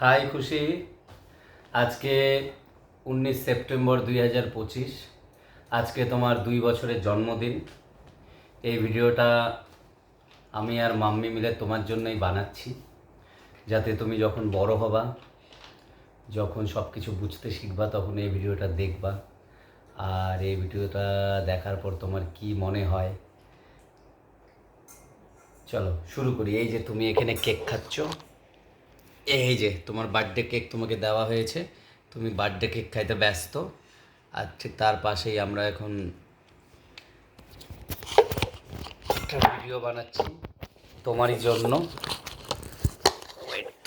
High খুশি, আজকে 19 September 2025। আজকে তোমার 2 বছরের জন্মদিন। এই ভিডিওটা আমি আর মাম্মি মিলে তোমার জন্যই বানাচ্ছি, যাতে তুমি যখন বড় হবা, যখন সব কিছু বুঝতে শিখবা, তখন এই ভিডিওটা দেখবা। আর এই ভিডিওটা দেখার পর তোমার কি মনে হয়, চলো শুরু করি। এই যে তুমি এখানে কেক খাচ্ছ, এই যে তোমার বার্থডে কেক তোমাকে দেওয়া হয়েছে, তুমি বার্থডে কেক খাইতে ব্যস্ত। আর ঠিক তার পাশেই আমরা এখন একটা ভিডিও বানাচ্ছি তোমারই জন্য। ওয়েট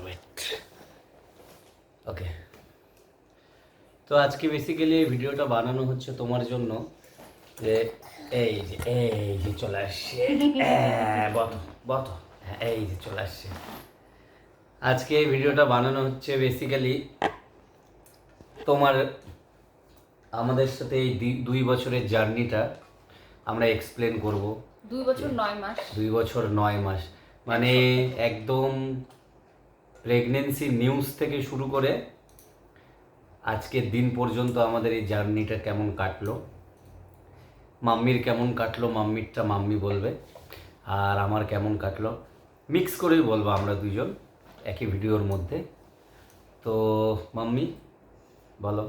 ওয়েট ওকে। তো আজকে বেসিক্যালি এই ভিডিওটা বানানো হচ্ছে তোমার জন্য, যে এই যে চলে আসছে, বতো বতো, এই যে চলে আসছে। আজকে এই ভিডিওটা বানানো হচ্ছে বেসিক্যালি তোমার আমাদের সাথে এই 2 বছরের জার্নিটা আমরা এক্সপ্লেন করব। 2 বছর 9 মাস। 2 বছর 9 মাস মানে একদম প্রেগনেন্সি নিউজ থেকে শুরু করে আজকের দিন পর্যন্ত আমাদের এই জার্নিটা কেমন কাটলো, মাম্মির কেমন কাটলো, মাম্মিরটা মাম্মি বলবে, আর আমার কেমন কাটলো মিক্স করেই বলবো আমরা দুজন একই ভিডিওর মধ্যে। তো মাম্মি বলো।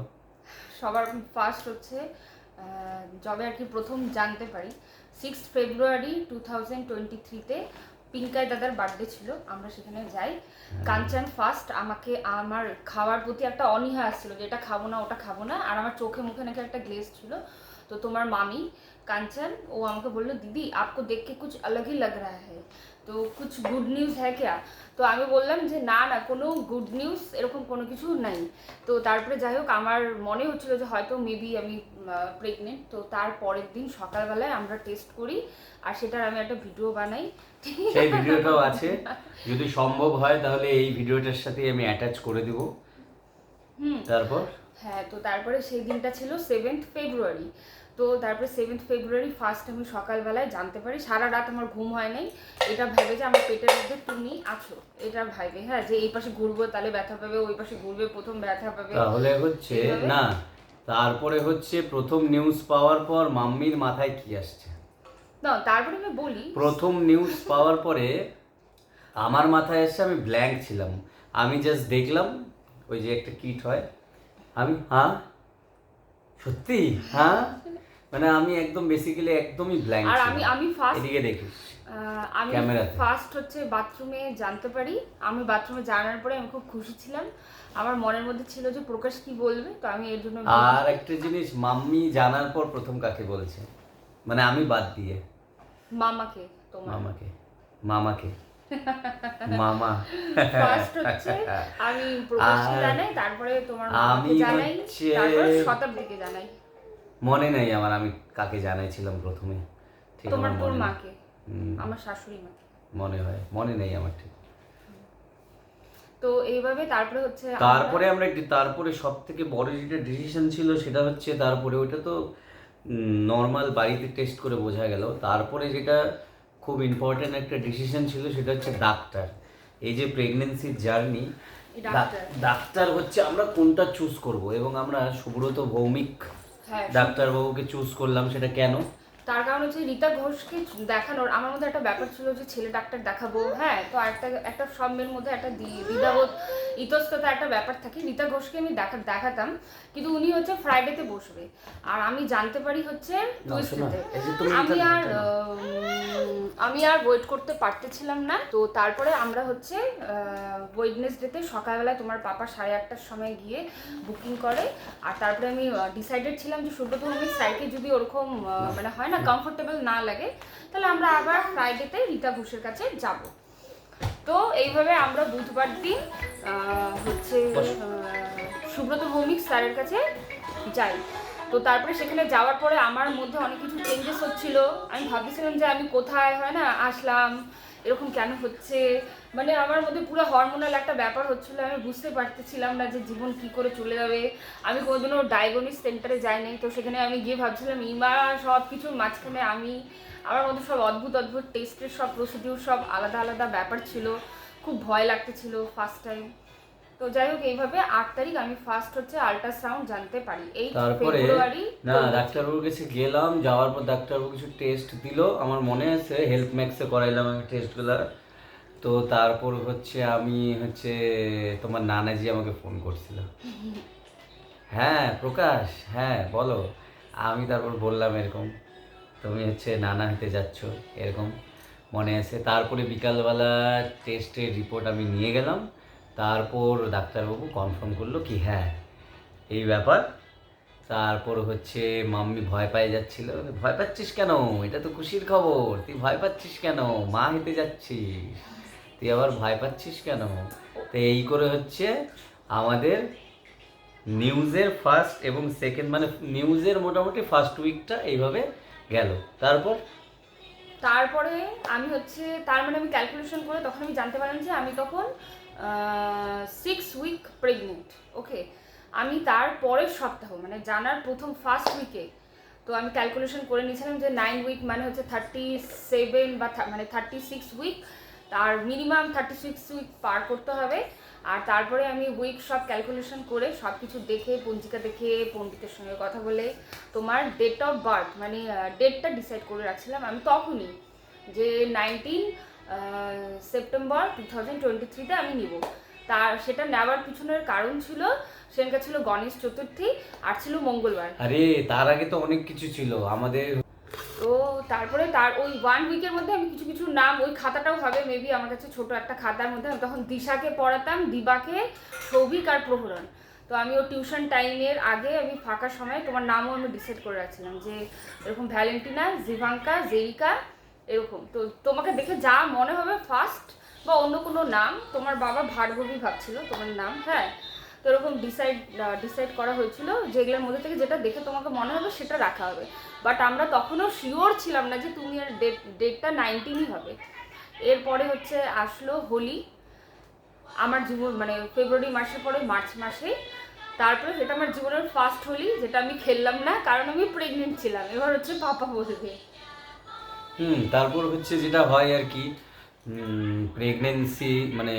সবার ফার্স্ট হচ্ছে যবে আর কি প্রথম জানতে পারি 6 ফেব্রুয়ারি 2023-তে পিঙ্কাই দাদার বার্থডে ছিল, আমরা সেখানে যাই। কাঞ্চন ফার্স্ট আমাকে আমার খাওয়ার প্রতি একটা অনীহা আসছিল যে এটা খাবো না ওটা খাবো না, আর আমার চোখে মুখে নাকি একটা গ্লেজ ছিল। তো তোমার মামি কাঞ্চন ও আমাকে বললো দিদি आपको देख के कुछ अलग ही लग रहा है, তো कुछ গুড নিউজ হ্যাঁ क्या। তো আমি বললাম যে না না কোনো গুড নিউজ এরকম কোনো কিছু নাই। তো তারপরে যাই হোক আমার মনে হচ্ছিলো যে হয়তো মেবি আমি প্রেগনেন্ট। তো তার পরের দিন সকালবেলায় আমরা টেস্ট করি, আর সেটার আমি একটা ভিডিও বানাই। সেই ভিডিওটাও আছে, যদি সম্ভব হয় তাহলে এই ভিডিওটার সাথে আমি অ্যাটাচ করে দিব। তারপর হ্যাঁ, তো তারপরে সেই দিনটা ছিল 7 ফেব্রুয়ারি। তো তারপরে 7 ফেব্রুয়ারি ফার্স্ট আমি সকালবেলায় জানতে পারি, সারা রাত আমার ঘুম হয় নাই। এটা ভেবে যে আমার পেটের মধ্যে তুমি আছো, এটা ভাইবে, হ্যাঁ, যে এই পাশে ঘুরবো তাহলে ব্যথা পাবে, ওই পাশে ঘুরবে প্রথম ব্যথা পাবে, তাহলে হচ্ছে না। তারপরে হচ্ছে প্রথম নিউজ পাওয়ার পর মাম্মির মাথায় কি আসছে না, তারপরে আমি বলি প্রথম নিউজ পাওয়ার পরে আমার মাথায় আসছে, আমি ব্ল্যাঙ্ক ছিলাম। আমি জাস্ট দেখলাম ওই যে একটা কিট হয়, আমি হ্যাঁ সত্যি হ্যাঁ, মানে আমি একদম বেসিক্যালি একদমই ব্ল্যাঙ্ক আর ছিলাম। আমি ফার্স্ট এদিকে দেখিস আমি ক্যামেরাতে। ফার্স্ট হচ্ছে বাথরুমে জানতে পারি। আমি বাথরুমে জানার পরে আমি খুব খুশি ছিলাম, আমার মনের মধ্যে ছিল যে প্রকাশ কি বলবে, তো আমি এর জন্য আর একটা জিনিস, মাম্মি জানার পর প্রথম কাকে বলেছে, মানে আমি বাদ দিয়ে মামাকে, তোমার মামাকে, মামাকে মামা ফার্স্ট হচ্ছে আমি প্রকাশকে আর জানাই, তারপরে তোমার আমি মামাকে জানাই, হচ্ছে- তারপরে শতাব্দীকে জানাই। মনে নেই আমার আমি কাকে জানাইছিলাম প্রথমে, ঠিক তোমার আমার তোর মনে নেই। মাকে, আমার শাশুড়ি মাকে মনে হয়, মনে নেই আমার ঠিক। তো এইভাবে তারপরে হচ্ছে তারপরে আমরা তারপরে সব থেকে বড় যেটা ডিসিশন ছিল সেটা হচ্ছে, তারপরে ওইটা তো নর্মাল বাড়িতে টেস্ট করে বোঝা গেল। তারপরে যেটা খুব ইম্পর্টেন্ট একটা ডিসিশন ছিল সেটা হচ্ছে ডাক্তার। এই যে প্রেগনেন্সির জার্নি, ডাক্তার হচ্ছে আমরা কোনটা চুজ করব, এবং আমরা সুব্রত ভৌমিক হ্যাঁ ডাক্তারবাবুকে চুজ করলাম। সেটা কেন? তার কারণ হচ্ছে রীতা ঘোষকে দেখানোর আমার মধ্যে একটা ব্যাপার ছিল যে ছেলে ডাক্তার দেখাবো, হ্যাঁ, তো একটা একটা সব মেয়ের মধ্যে একটা দ্বিধাবোধ ইতস্ততা একটা ব্যাপার থাকে। রীতা ঘোষকে আমি দেখাতাম, কিন্তু উনি হচ্ছে ফ্রাইডেতে বসবে, আর আমি জানতে পারি হচ্ছে টুইসডেতে। আমি আর ওয়েট করতে পারতেছিলাম না। তো তারপরে আমরা হচ্ছে ওয়েডনেসডেতে সকালবেলা তোমার পাপা 8:30টার সময় গিয়ে বুকিং করে, আর তারপরে আমি ডিসাইডেড ছিলাম যে সুব্রত ভৌমিক সাইকে যদি ওরকম মানে হয় না কমফোর্টেবল না লাগে, তাহলে আমরা আবার ফ্রাইডেতে রীতা ঘোষের কাছে যাব। তো এইভাবে আমরা বুধবার দিন হচ্ছে সুব্রত ভৌমিক স্যারের কাছে যাই। তো তারপরে সেখানে যাওয়ার পরে আমার মধ্যে অনেক কিছু চেঞ্জেস হচ্ছিল। আমি ভাবতেছিলাম যে আমি কোথায় হয় না আসলাম, এরকম কেন হচ্ছে, মানে আমার মধ্যে পুরো হরমোনাল একটা ব্যাপার হচ্ছিলো। আমি বুঝতে পারতেছিলাম না যে জীবন কি করে চলে যাবে। আমি কোনোদিনও ডায়াগনোস সেন্টারে যাইনি, তো সেখানে আমি গিয়ে ভাবছিলাম ইমা সব কিছুর মাঝখানে আমার মধ্যে সব অদ্ভুত অদ্ভুত টেস্টের সব প্রসিডিউর সব আলাদা আলাদা ব্যাপার ছিল। খুব ভয় লাগতেছিল ফার্স্ট টাইম। তো যাই হোক, এইভাবে 8 তারিখ আমি ফার্স্ট হচ্ছে আল্ট্রাসাউন্ড জানতে পারি, এই তারপরে ফেব্রুয়ারি। না ডাক্তারবাবুর কাছে গেলাম, যাওয়ার পর ডাক্তারবাবু কিছু টেস্ট দিল, আমার মনে আছে হেলথ ম্যাক্সে করাইলাম আমি টেস্টগুলো। তো তারপর হচ্ছে আমি হচ্ছে তোমার নানাজি আমাকে ফোন করছিল। হ্যাঁ প্রকাশ, হ্যাঁ বলো। আমি তারপর বললাম এরকম তুমি হচ্ছে নানা হতে যাচ্ছ, এরকম মনে আছে। তারপরে বিকালবেলা টেস্টের রিপোর্ট আমি নিয়ে গেলাম, তারপর ডাক্তারবাবু কনফার্ম করলো কি হ্যাঁ এই ব্যাপার। তারপর হচ্ছে মাম্মি ভয় পেয়ে যাচ্ছিল, ভয় পাচ্ছিস কেন, এটা তো খুশির খবর, তুই ভয় পাচ্ছিস কেন, মা হেঁটে যাচ্ছিস, তুই আবার ভয় পাচ্ছিস কেন। তো এই করে হচ্ছে আমাদের নিউজের ফার্স্ট এবং সেকেন্ড, মানে নিউজের মোটামুটি ফার্স্ট উইকটা এইভাবে গেল। তারপরে আমি হচ্ছে তার মানে আমি ক্যালকুলেশন করে তখন আমি জানতে পারলাম যে আমি তখন 6 উইক প্রেগনেন্ট। ওকে, আমি তার পরের সপ্তাহ মানে জানার প্রথম ফার্স্ট উইকে তো আমি ক্যালকুলেশন করে নিয়েছিলাম যে 9 উইক মানে হচ্ছে 37 বা মানে 36 উইক, তার মিনিমাম 36 উইক পার করতে হবে। আর তারপরে আমি উইক সব ক্যালকুলেশন করে সব কিছু দেখে, পঞ্জিকা দেখে, পণ্ডিতের সঙ্গে কথা বলে তোমার ডেট অফ বার্থ মানে ডেটটা ডিসাইড করে রাখছিলাম আমি তখনই, যে 19 সেপ্টেম্বর 2023-তে আমি নিব। তার সেটা নেওয়ার পিছনের কারণ ছিল সেখানকার ছিল গণেশ চতুর্থী আর ছিল মঙ্গলবার। আরে তার আগে তো অনেক কিছু ছিল আমাদের। তো তারপরে তার ওই 1 উইকের মধ্যে আমি কিছু কিছু নাম, ওই খাতাটাও হবে মেবি আমার কাছে ছোট একটা খাতার মধ্যে, আমি তখন দিশাকে পড়াতাম, দিবাকে, সৌভিক আর প্রহরণ। তো আমি ও টিউশন টাইমের আগে আমি ফাঁকা সময় তোমার নামও আমি ডিসাইড করে রাখছিলাম যে এরকম ভ্যালেন্টিনা, জিভাঙ্কা, জেরিকা এরকম। তো তোমাকে দেখে যা মনে হবে ফার্স্ট বা অন্য কোনো নাম, তোমার বাবা ভার্গবী ভাবছিল তোমার নাম, হ্যাঁ। তো এরকম ডিসাইড করা হয়েছিল যেগুলোর মধ্যে থেকে যেটা দেখে তোমাকে মনে হবে সেটা রাখা হবে। বাট আমরা তখনও শিওর ছিলাম না যে তুমি আর ডেটটা 19ই হবে। এরপরে হচ্ছে আসলো হোলি আমার জীবন, মানে ফেব্রুয়ারি মাসের পরে মার্চ মাসে। তারপরে সেটা আমার জীবনের ফার্স্ট হোলি, যেটা আমি খেললাম না কারণ আমি প্রেগনেন্ট ছিলাম। এবার হচ্ছে পাপা বলবে। তারপর হচ্ছে যেটা হয় আর কি, প্রেগনেন্সি মানে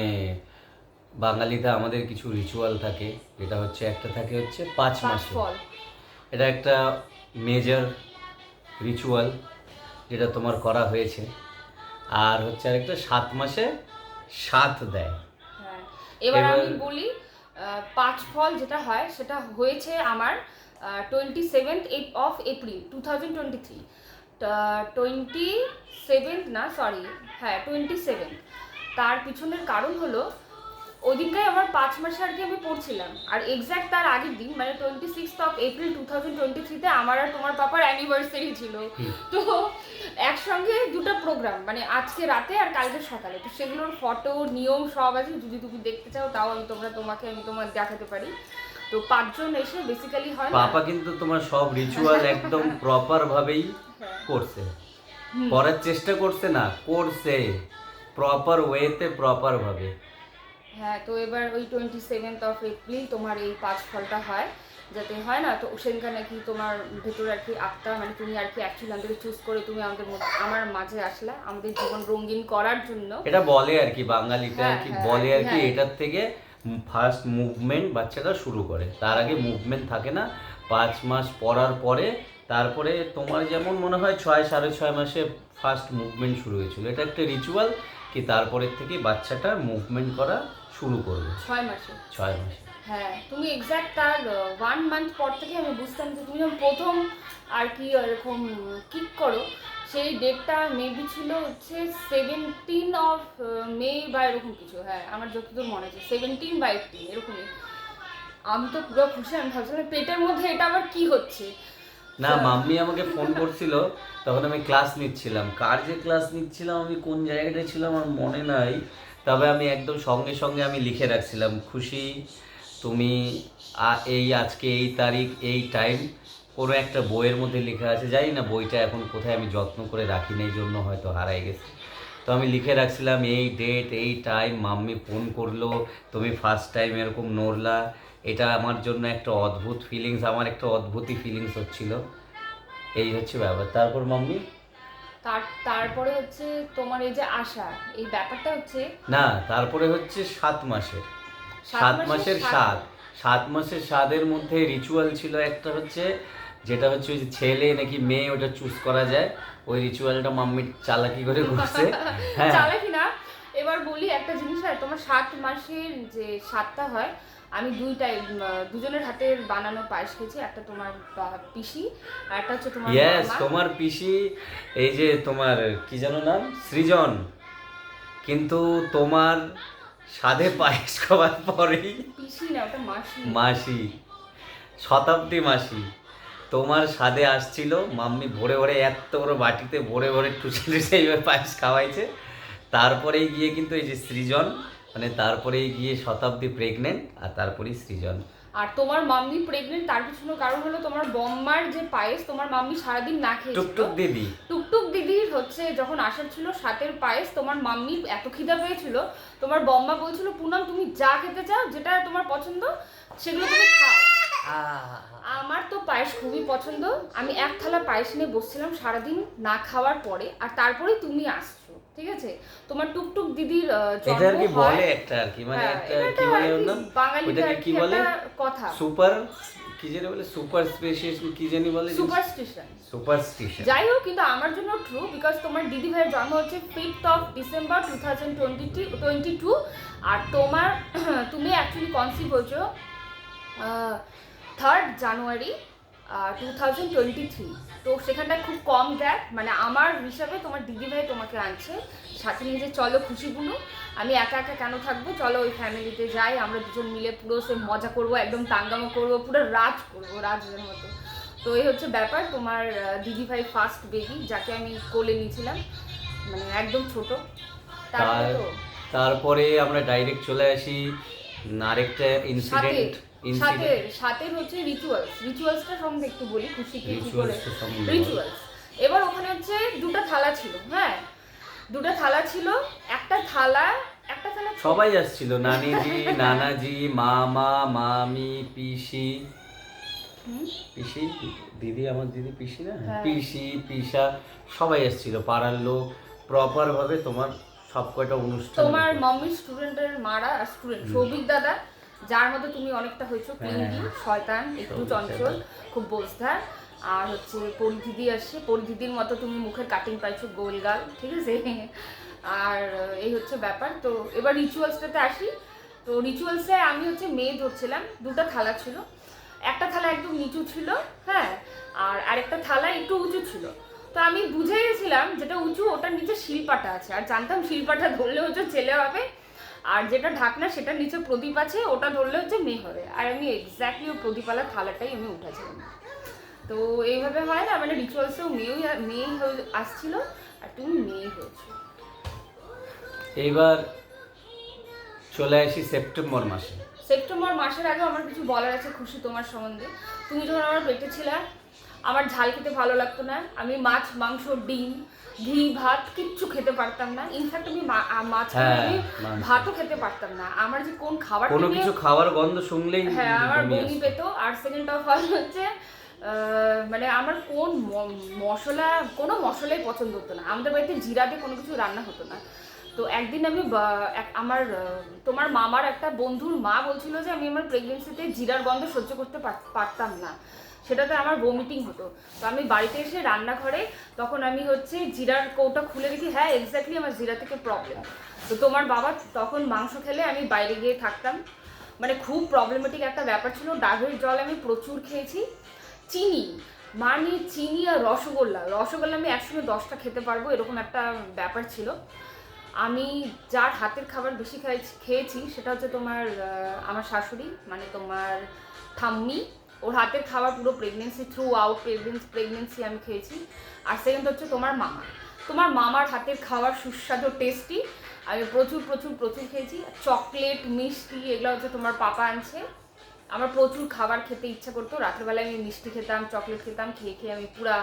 বাঙালিতে আমাদের কিছু রিচুয়াল থাকে, যেটা হচ্ছে একটা থাকে হচ্ছে 5 মাসে, ফল এটা একটা মেজর রিচুয়াল যেটা তোমার করা হয়েছে। আর হচ্ছে আরেকটা 7 মাসে 7 দেয়। হ্যাঁ, এবার আমি বলি 5 ফল যেটা হয় সেটা হয়েছে আমার 27th অফ এপ্রিল 2023। 27 না সরি, হ্যাঁ 27। তার পিছনের কারণ হলো ওই দিনটাই আমার 5 মাসে আর কি আমি পড়ছিলাম, আর এক্স্যাক্ট তার আগের দিন মানে 26th অফ এপ্রিল 2023-তে আমার আর তোমার পাপার অ্যানিভার্সারি ছিল। তো একসঙ্গে দুটো প্রোগ্রাম, মানে আজকে রাতে আর কালকে সকালে। তো সেগুলোর ফটো নিয়ম সব আছে, যদি তুমি দেখতে চাও তাও আমি তোমার দেখাতে পারি। তো 5 জন এসে বেসিক্যালি হয় না, পাপা কিন্তু তোমার সব রিচুয়াল একদম প্রপার ভাবেই করছে, করার চেষ্টা করছে না, করছে প্রপার ওয়েতে, প্রপার ভাবে। হ্যাঁ। তো এবার ওই 27th অফ এপ্রিল তোমার এই 5 ফলটা হয়, যাতে হয় না। তো সেখানে নাকি তোমার ভেতরে আর কি আত্মা, মানে তুমি আর কি অ্যাকচুয়ালি আমাদেরকে চুজ করে তুমি আমার মাঝে আসলা আমাদের জীবন রঙিন করার জন্য। এটা বলে আর কি বাঙালিতে আর কি বলে আর কি, হ্যাঁ। এটার থেকে ফার্স্ট মুভমেন্ট বাচ্চাটা শুরু করে, তার আগে মুভমেন্ট থাকে না। 5 মাস পড়ার পরে তারপরে তোমার যেমন মনে হয় 6-6.5 মাসে ফার্স্ট মুভমেন্ট শুরু হয়েছিল, এটা একটা রিচুয়াল কি তারপরের থেকে বাচ্চাটা মুভমেন্ট করা শুরু করবে 6 মাসে। 6 মাসে। হ্যাঁ, তুমি এক্স্যাক্ট তার 1 মান্থ পর থেকে আমি বুঝতাম যে তুমি যখন প্রথম আর কি এরকম কিক করো, সেই ডেটটা মেবি ছিল হচ্ছে 17 অফ মে বা এরকম কিছু। হ্যাঁ, আমার যতদূর মনে আছে 17 বা 18 এরকমই। আমি তো পুরো খুশি, আমি ভাবছিলাম পেটের মধ্যে এটা আবার কি হচ্ছে। না মাম্মি আমাকে ফোন করছিল, তখন আমি ক্লাস নিচ্ছিলাম, কার যে ক্লাস নিচ্ছিলাম আমি কোন জায়গাটায় ছিলাম আমার মনে নাই, তবে আমি একদম সঙ্গে সঙ্গে আমি লিখে রাখছিলাম খুশি তুমি এই আজকে এই তারিখ এই টাইম, কোনো একটা বইয়ের মধ্যে লেখা আছে, জানি না বইটা এখন কোথায়, আমি যত্ন করে রাখি না, এই জন্য হয়তো হারাই গেছে। তো আমি লিখে রাখছিলাম এই ডেট এই টাইম মাম্মি ফোন করলো, তুমি ফার্স্ট টাইম এরকম নড়লা, এটা আমার জন্য একটা অদ্ভুত ফিলিংস, আমার একটা অদ্ভুতই ফিলিংস হচ্ছিল। এই হচ্ছে ব্যাপার। তারপর মাম্মি তারপরে হচ্ছে তোমার এই যে আশা, এই ব্যাপারটা হচ্ছে না, তারপরে হচ্ছে 7 মাসের, 7 7 মাসের স্বাদ। 7 মাসের স্বাদের মধ্যে রিচুয়াল ছিল একটা হচ্ছে, যেটা হচ্ছে ওই যে ছেলে নাকি মেয়ে ওটা চুজ করা যায়, ওই রিচুয়ালটা মাম্মি চালাকি করে করছে। হ্যাঁ, চালাকি না। এবার বলি একটা জিনিস, হয় তোমার 7 মাসের যে স্বাদটা হয়, আমি দুজনের হাতের বানানো পায়েস খেয়েছি। একটা তোমার পিসি, আর একটা হচ্ছে তোমার ইয়েস, মামা। তোমার পিসি, এই যে তোমার কি যেন নাম, সৃজন। কিন্তু তোমার স্বাদে পায়েস খাওয়ার পরেই পিসি না, ওটা মাসি। মাসি, শতাব্দী মাসি তোমার স্বাদে আসছিল, মাম্মি ভরে ভরে এত বড় বাটিতে ভরে ভরে টুসে টুসে এইভাবে পায়েস খাওয়াইছে। তারপরেই গিয়ে কিন্তু এই যে সৃজন, মানে তারপরেই গিয়ে শতাব্দী প্রেগনেন্ট, আর তারপরেই সৃজন। আর তোমার মাম্মি প্রেগনেন্ট, তার পিছনে কারণ হলো তোমার বম্মার যে পায়েস তোমার মাম্মি সারাদিন না খেয়েছিল। টুকটুক দিদি, টুকটুক দিদির হচ্ছে যখন আসার ছিল সাতের পায়েস, তোমার মাম্মি এত খিদা পেয়েছিল, তোমার বম্মা বলছিল পুনাম তুমি যা খেতে চাও, যেটা তোমার পছন্দ সেগুলো তুমি খাও। আমার তো পায়েস খুবই পছন্দ, আমি এক থালা পায়েস নিয়ে বসছিলাম সারাদিন না খাওয়ার পরে, আর তারপরেই তুমি আসছো, ঠিক আছে? তোমার টুকটুক দিদির এটা আর কি জন্ম হয়। বলে একটা আর কি, মানে হ্যাঁ, একটা এটা কি বলে আর ওর কি নাম, বাঙালিদের ওটাকে আর কি কি বলে, একটা কথা, সুপার কি জানি বলে, সুপার স্পেশিয়াস কি জানি বলে, সুপারস্টিশন। সুপারস্টিশন। যাই হোক, কিন্তু আমার জন্য ট্রু, বিকজ তোমার দিদি ভাইয়ের জন্ম হচ্ছে 5th of December 2022, আর তোমার তুমি অ্যাকচুয়ালি কনসিভ হয়েছো 3rd January 2023। তো সেখানটায় খুব কম গ্যাপ, মানে আমার হিসাবে তোমার দিদি ভাই তোমাকে আনছে সাথে নিয়ে, যে চলো খুশিগুলো, আমি একা একা কেন থাকবো, চলো ওই ফ্যামিলিতে যাই, আমরা দুজন মিলে পুরো সে মজা করবো, একদম তাঙ্গামো করবো, পুরো রাজ করবো, রাজের মতো। তো এই হচ্ছে ব্যাপার, তোমার দিদি ভাই ফার্স্ট বেবি, যাকে আমি কোলে নিয়েছিলাম, মানে একদম ছোট। তারপরে তো তারপরে আমরা ডাইরেক্ট চলে আসি আরেকটা ইনসিডেন্ট। সাথের হচ্ছে রিচুয়ালসটা সম্বন্ধে একটু বলি, খুশিকে কি করে রিচুয়ালস সম্বন্ধে রিচুয়ালস। এবার ওখানে হচ্ছে দুটো থালা ছিল, হ্যাঁ দুটো থালা ছিল, একটা থালা সবাই আসছিল, নানিজি, নানাজি, মামা, মামি, পিসি, পিসি দিদি, আমার দিদি পিসি না, হ্যাঁ। পিসি, পিসা, সবাই এসেছিল, পাড়ার লোক, প্রপার ভাবে তোমার সব কয়টা অনুষ্ঠান। তোমার মাম্মি স্টুডেন্টের মারা স্টুডেন্ট সৌভিক দাদা, যার মধ্যে তুমি অনেকটা হয়েছো, ক্লিঙ্গি, শয়তান, একটু চঞ্চল, খুব বোঝদার। আর হচ্ছে পরিদিদি আসছে, পরিদিদির মতো তুমি মুখের কাটিং পাইছো, গোলগাল, ঠিক আছে? আর এই হচ্ছে ব্যাপার। তো এবার রিচুয়ালসটাতে আসি। তো রিচুয়ালসে আমি হচ্ছে মেয়ে ধরছিলাম, দুটো থালা ছিল, একটা থালা একদম নিচু ছিল, হ্যাঁ, আর আরেকটা থালা একটু উঁচু ছিল। তো আমি বুঝে গেছিলাম যেটা উঁচু ওটার নিচে শিলপাটা আছে, আর জানতাম শিলপাটা ধরলে হচ্ছে ছেলে হবে, আর যেটা ঢাকনা সেটার নিচে প্রদীপ আছে, ওটা ধরলে হচ্ছে মেয়ে হবে। আর আমি এক্স্যাক্টলি ও প্রদীপালার থালাটাই আমি উঠেছিলাম। তো এইভাবে হয় না, মানে রিচুয়ালসেও মেয়েই আসছিল, আর তুমি মেয়ে হয়েছো। এইবার চলে আসি সেপ্টেম্বর মাসে। সেপ্টেম্বর মাসের আগে আমার কিছু বলার আছে খুশি তোমার সম্বন্ধে। তুমি যখন আমার পেটে ছিলা, আমার ঝাল খেতে ভালো লাগতো না, আমি মাছ, মাংস, ডিম, ঘি, ভাত কিচ্ছু খেতে পারতাম না। ইনফ্যাক্ট আমি মাছ আমি ভাতও খেতে পারতাম না। আমার যে কোন খাবার, কোনো কিছু খাবার গন্ধ শুনলেই হ্যাঁ আমার বমি পেত। আর সেকেন্ড অফ অল হচ্ছে মানে আমার কোনো মশলাই পছন্দ হতো না। আমাদের বাড়িতে জিরা দিয়ে কোনো কিছু রান্না হতো না। তো একদিন আমি আমার তোমার মামার একটা বন্ধুর মা বলছিল যে আমি আমার প্রেগনেন্সিতে জিরার গন্ধ সহ্য করতে পারতাম না, সেটাতে আমার ভমিটিং হতো। তো আমি বাড়িতে এসে রান্নাঘরে তখন আমি হচ্ছে জিরার কৌটা খুলে দেখি, হ্যাঁ এক্স্যাক্টলি আমার জিরা থেকে প্রবলেম। তো তোমার বাবা তখন মাংস খেলে আমি বাইরে গিয়ে থাকতাম, মানে খুব প্রবলেমেটিক একটা ব্যাপার ছিল। ডাবের জল আমি প্রচুর খেয়েছি। চিনি আর রসগোল্লা আমি একসঙ্গে 10টা খেতে পারবো, এরকম একটা ব্যাপার ছিল। আমি যার হাতের খাবার বেশি খেয়েছি সেটা হচ্ছে তোমার আমার শাশুড়ি, মানে তোমার ঠাম্মি। ওর হাতের খাবার পুরো প্রেগনেন্সি, থ্রু আউট প্রেগনেন্সি আমি খেয়েছি। আর সেকেন্ড হচ্ছে তোমার মামার হাতের খাবার সুস্বাদু, টেস্টি, আমি প্রচুর প্রচুর প্রচুর খেয়েছি। চকলেট, মিষ্টি, এগুলো হচ্ছে তোমার পাপা আনছে। আমার প্রচুর খাবার খেতে ইচ্ছা করতো, রাত্রেবেলায় আমি মিষ্টি খেতাম, চকলেট খেতাম, খেয়ে আমি পুরা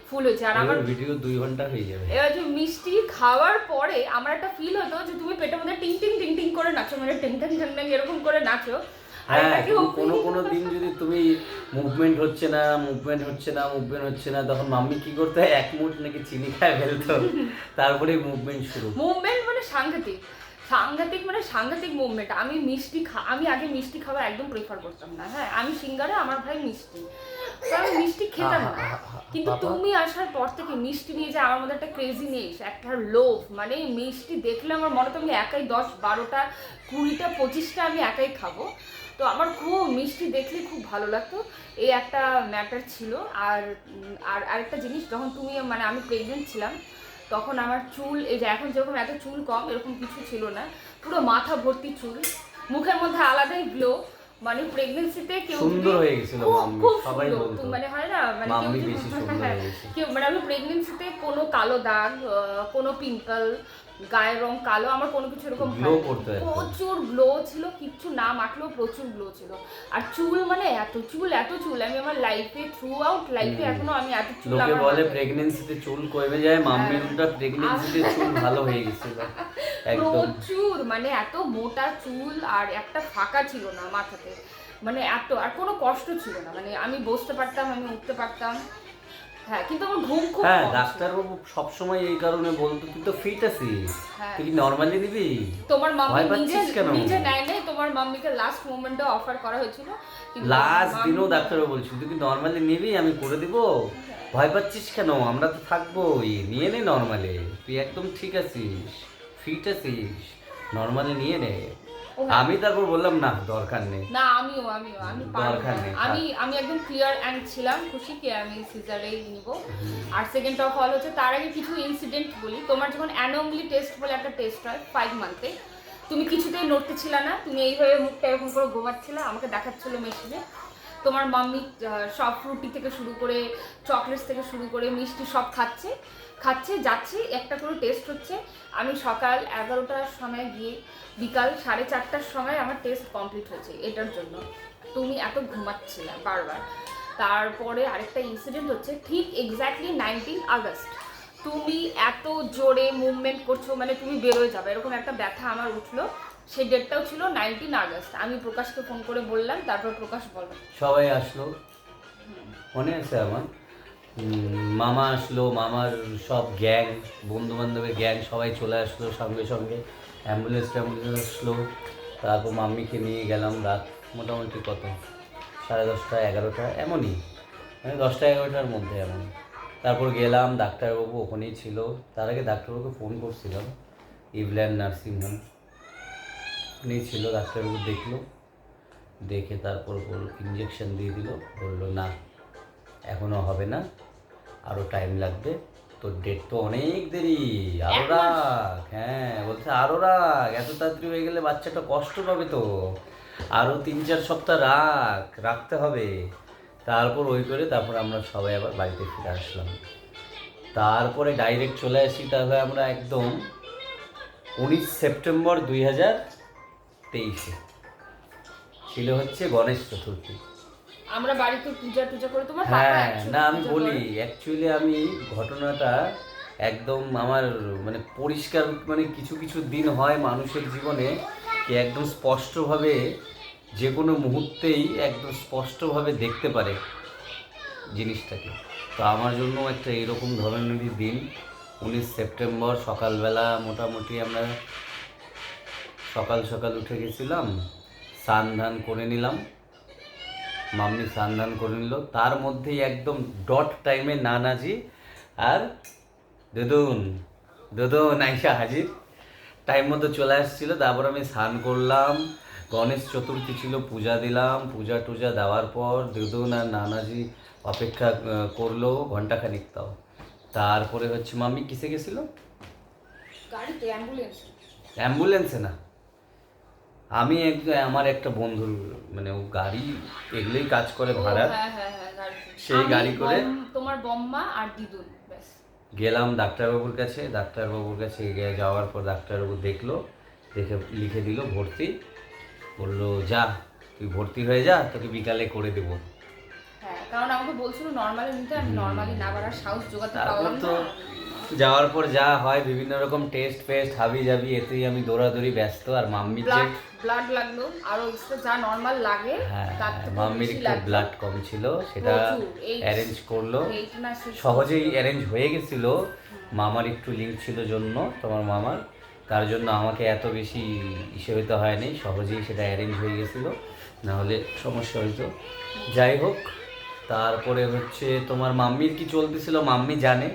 ফুল হয়েছে। আর আমার ভিডিও 2 ঘন্টা হয়ে যাবে। এবার যে মিষ্টি খাওয়ার পরে আমার একটা ফিল হতো যে তুমি পেটের মধ্যে টিং টিং টিং টিং করে নাচো, মানে টিং টিং টিং টিং এরকম করে নাচো। হ্যাঁ, এটাকে কিন্তু opening কোনো কোনো দিন যদি তুমি মুভমেন্ট হচ্ছে না তখন মাম্মি কি করতে হয়, এক মুঠ নাকি চিনি খায় ফেলতো, তারপরে মুভমেন্ট শুরু। মুভমেন্ট মানে সাংঘাতিক সাংঘাতিক মানে সাংঘাতিক মুভমেন্ট। আমি আগে মিষ্টি খাবার একদম প্রেফার করতাম না। হ্যাঁ, আমি সিঙ্গারা, আমার ভাই মিষ্টি, তো আমি মিষ্টি খেতাম না। কিন্তু বাবা। তুমি আসার পর থেকে মিষ্টি নিয়ে যে আমার মধ্যে একটা ক্রেজিনেস, একটা লোভ, মানে মিষ্টি দেখলে আমার মনে তো আমি একাই 10-12টা 20টা 25টা আমি একাই খাবো। তো আমার খুব মিষ্টি দেখলে খুব ভালো লাগতো, এই একটা ম্যাটার ছিল। আর আরেকটা জিনিস, যখন তুমি মানে আমি প্রেগনেন্ট ছিলাম তখন আমার চুল, এই যে এখন যেরকম এত চুল কম এরকম কিছু ছিল না, পুরো মাথা ভর্তি চুল, মুখের মধ্যে আলাদাই গ্লো। মানে প্রেগনেন্সিতে কেউ সুন্দর হয়ে গেছিল মাম্মি, খুব সবাই সুন্দর, বলতো মানে হয় না, মানে মাম্মি কেউ বেশি সুন্দর হয়ে গেছে। কেউ মানে আমি প্রেগনেন্সিতে কোনো কালো দাগ, কোনো পিম্পল, গায়ের রং কালো, আমার কোনো কিছু এরকম Glow হয়নি। করতো একদম। প্রচুর গ্লো ছিল, কিচ্ছু না মাখলেও প্রচুর গ্লো ছিল। আর চুল মানে এত চুল আমি আমার লাইফে, থ্রু আউট লাইফে এখনো আমি এত চুল লোকে আমার বলে মাথায়। প্রেগনেন্সিতে চুল কমে যায়, মাম্মির উল্টা প্রেগনেন্সিতে চুল ভালো হয়ে গেছিল একদম। প্রচুর, মানে এত মোটা চুল আর একটা ফাঁকা ছিল না মাথাতে, মানে এত, আর কোনো কষ্ট ছিল না, মানে আমি বসতে পারতাম, আমি উঠতে পারতাম। হ্যাঁ, কিন্তু আমার ঘুম খুব হ্যাঁ, কম ছিল। ডাক্তারবাবু সবসময় এই কারণে বলতো তুই তো ফিট আছিস, হ্যাঁ। তুই কি নর্মালি নিবি, তোমার মাম্মি ভয় নিজে পাচ্ছিস কেন? নিজে নেয় নাই, তোমার মাম্মিকে লাস্ট মোমেন্টে অফার করা হয়েছিল, কিন্তু লাস্ট মাম্মি- দিনও ডাক্তারবাবু বলছিল তুই কি নর্মালি নিবি, আমি করে দিব, ভয় পাচ্ছিস কেন, আমরা তো থাকবোই, নিয়ে নে নর্মালি, তুই একদম ঠিক আছিস, ফিট আছিস, নর্মালি নিয়ে নে। ও হ্যাঁ। আমি তারপর বললাম না দরকার নেই। না, আমিও আমি পারবো দরকার না। নেই, আমি একদম ক্লিয়ার অ্যান্ড ছিলাম, খুশি কি আমি সিজারেই নিব। আর সেকেন্ড অফ অল হচ্ছে, তার আগে কিছু ইনসিডেন্ট বলি। তোমার যখন অ্যানোমালি টেস্ট বলে একটা টেস্ট হয় 5 মান্থে, তুমি কিছুতেই নড়তে ছিল না, তুমি এইভাবে মুখটা এরকম করে ঘুমাচ্ছিলে, আমাকে দেখাচ্ছিল মেশিনে। তোমার মাম্মি সব ফ্রুটি থেকে শুরু করে চকলেটস থেকে শুরু করে মিষ্টি সব যাচ্ছে, একটা করে টেস্ট হচ্ছে। আমি সকাল 11টার সময় গিয়ে বিকাল 4:30টার সময় আমার টেস্ট কমপ্লিট হয়েছে এটার জন্য। তুমি এত ঘুমাচ্ছিলে বারবার। তারপরে আরেকটা ইনসিডেন্ট হচ্ছে, ঠিক এক্স্যাক্টলি 19 আগস্ট তুমি এত জোরে মুভমেন্ট করছো, মানে তুমি বেরোয় যাবে এরকম একটা ব্যথা আমার উঠলো। সেই ডেটটাও ছিল 19 আগস্ট। আমি প্রকাশকে ফোন করে বললাম, তারপর প্রকাশ বলো। সবাই আসলো, মনে আছে আমার, মামা আসলো, মামার সব গ্যাং, বন্ধু বান্ধবের গ্যাং সবাই চলে আসলো, সঙ্গে সঙ্গে অ্যাম্বুলেন্স আসলো। তারপর মাম্মিকে নিয়ে গেলাম, রাত মোটামুটি কত 10:30 11টা এমনই, মানে 10টা 11টার মধ্যে এমন। তারপর গেলাম, ডাক্তারবাবু ওখানেই ছিল। তার আগে ডাক্তারবাবুকে ফোন করছিলাম, ইভল্যান্ড নার্সিংহোম ওখানেই ছিল। ডাক্তারবাবু দেখলো, দেখে তারপর ইঞ্জেকশন দিয়ে দিল, বললো না এখনও হবে না, আরও টাইম লাগবে, তোর ডেট তো অনেক দেরি, আরও 1 মাস। রাখ। হ্যাঁ, বলছে আরও রাখ, এত তাড়াতাড়ি হয়ে গেলে বাচ্চাটা কষ্ট পাবে তো, আরও 3-4 সপ্তাহ রাখতে হবে। তারপর তারপর আমরা সবাই আবার বাড়িতে ফিরে আসলাম। তারপরে ডাইরেক্ট চলে আসি তাহলে আমরা একদম 19 সেপ্টেম্বর 2023 ছিল হচ্ছে গণেশ চতুর্থী। আমরা বাড়িতে পূজা টুজা করে, তোমার পাপা হ্যাঁ, actually না আমি পূজা বলি করে। অ্যাকচুয়ালি আমি ঘটনাটা একদম আমার মানে পরিষ্কার, মানে কিছু কিছু দিন হয় মানুষের জীবনে কি একদম স্পষ্টভাবে যে কোনো মুহূর্তেই একদম স্পষ্টভাবে দেখতে পারে জিনিসটাকে। তো আমার জন্য একটা এরকম ধরনেরই দিন 19 সেপ্টেম্বর সকালবেলা, মোটামুটি আমরা সকাল সকাল উঠে গেছিলাম, স্নান ধান করে নিলাম, মাম্মি স্নান ধান করে নিল, তার মধ্যেই একদম ডট টাইমে নানাজি আর দুদুন আইসা হাজির, টাইম মতো চলে আসছিল। তারপর আমি স্নান করলাম, গণেশ চতুর্থী ছিল, পূজা দিলাম, পূজা টুজা দেওয়ার পর দুদুন আর নানাজি অপেক্ষা করলো ঘন্টাখানিক তাও। তারপরে হচ্ছে মাম্মি কিসে গেছিল, গাড়িতে, অ্যাম্বুলেন্স। অ্যাম্বুলেন্সে না, আমি আমার একটা বন্ধুর, মানে ও গাড়ি এগুলোই কাজ করে ভাড়া, হ্যাঁ হ্যাঁ হ্যাঁ, গাড়িতে। সেই আমি, গাড়ি করে তোমার বম্মা আর দিদুন, ব্যাস। গেলাম ডাক্তারবাবুর কাছে। ডাক্তারবাবুর কাছে যাওয়ার পর ডাক্তারবাবু দেখলো, দেখে লিখে দিল ভর্তি, বললো যা তুই ভর্তি হয়ে যা, তোকে বিকালে করে দেবো। হ্যাঁ, কারণ আমাকে বলছিল নর্মালি নিতে, আমি নর্মালি না বাড়ার সাহস জোগাতে তারপর পারলাম তো না। যাওয়ার পর যা হয় বিভিন্ন রকম টেস্ট ফেস্ট হাবি জাবি, এতেই আমি দৌড়াদৌড়ি ব্যস্ত। আর মাম্মির যে ব্লাড লাগলো আরো এক্সট্রা যা নর্মাল লাগে হ্যাঁ তার থেকে মাম্মির বেশি একটু লাগলো। ব্লাড কম ছিল, সেটা প্রচুর, অ্যারেঞ্জ করলো, 8 না 6 সহজেই অ্যারেঞ্জ হয়ে গেছিল। মামার একটু লিঙ্ক ছিল জন্য, তোমার মামার, তার জন্য আমাকে এত বেশি হিসেবে তো হয়নি, সহজেই সেটা অ্যারেঞ্জ হয়ে গেছিলো, নাহলে সমস্যা হইতো। যাই হোক, তারপরে হচ্ছে তোমার মাম্মির কি চলতেছিল মাম্মি জানে,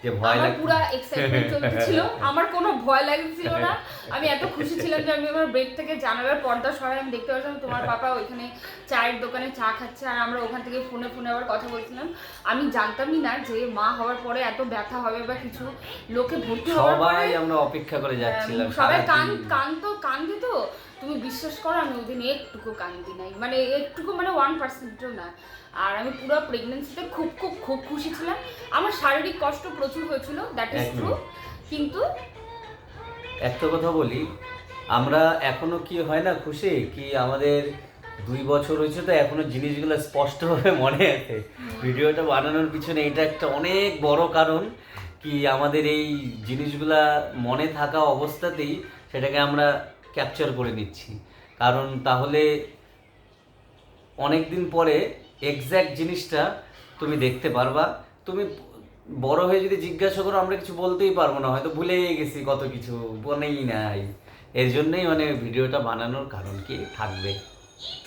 যে ভয় আমার লাগে পুরো এক্সাইটমেন্ট চলতেছিল, আমার কোনো ভয় লাগছিল না। আমি এত খুশি ছিলাম যে আমি আমার বেড থেকে জানালার পর্দা সরাই আমি দেখতে পাচ্ছিলাম তোমার পাপা ওইখানে চায়ের দোকানে চা খাচ্ছে, আর আমরা ওখান থেকে ফোনে ফোনে আবার কথা বলছিলাম। আমি জানতামই না যে মা হওয়ার পরে এত ব্যথা হবে বা কিছু, লোকে ভর্তি হওয়ার পরে সবাই আমরা অপেক্ষা করে যাচ্ছিলাম, সবাই সারাদিন। কান্দি তো। তুমি বিশ্বাস করো আমি ওই দিন একটুকু কান্দি নাই, মানে একটুকু, মানে 1%ও না। আর আমি পুরো প্রেগনেন্সিতে খুব খুব খুব খুশি ছিলাম। আমার শারীরিক কষ্ট প্রচুর হয়েছিল, দ্যাট ইজ ট্রু, কিন্তু একটা কথা বলি, আমরা এখনো কি হয় না খুশি, কি আমাদের 2 বছর হয়েছে তো এখনো জিনিসগুলো স্পষ্টভাবে মনে আছে। ভিডিওটা বানানোর পিছনে এটা একটা অনেক বড় কারণ, কি আমাদের এই জিনিসগুলা মনে থাকা অবস্থাতেই সেটাকে আমরা ক্যাপচার করে নিচ্ছি, কারণ তাহলে অনেক দিন পরে এক্স্যাক্ট জিনিসটা তুমি দেখতে পারবা। তুমি বড় হয়ে যদি জিজ্ঞাসা করো আমরা কিছু বলতেই পারবো না, হয়তো ভুলেই গেছি কত কিছু, মনেই নাই। এর জন্যই মানে ভিডিওটা বানানোর কারণ কি থাকবে।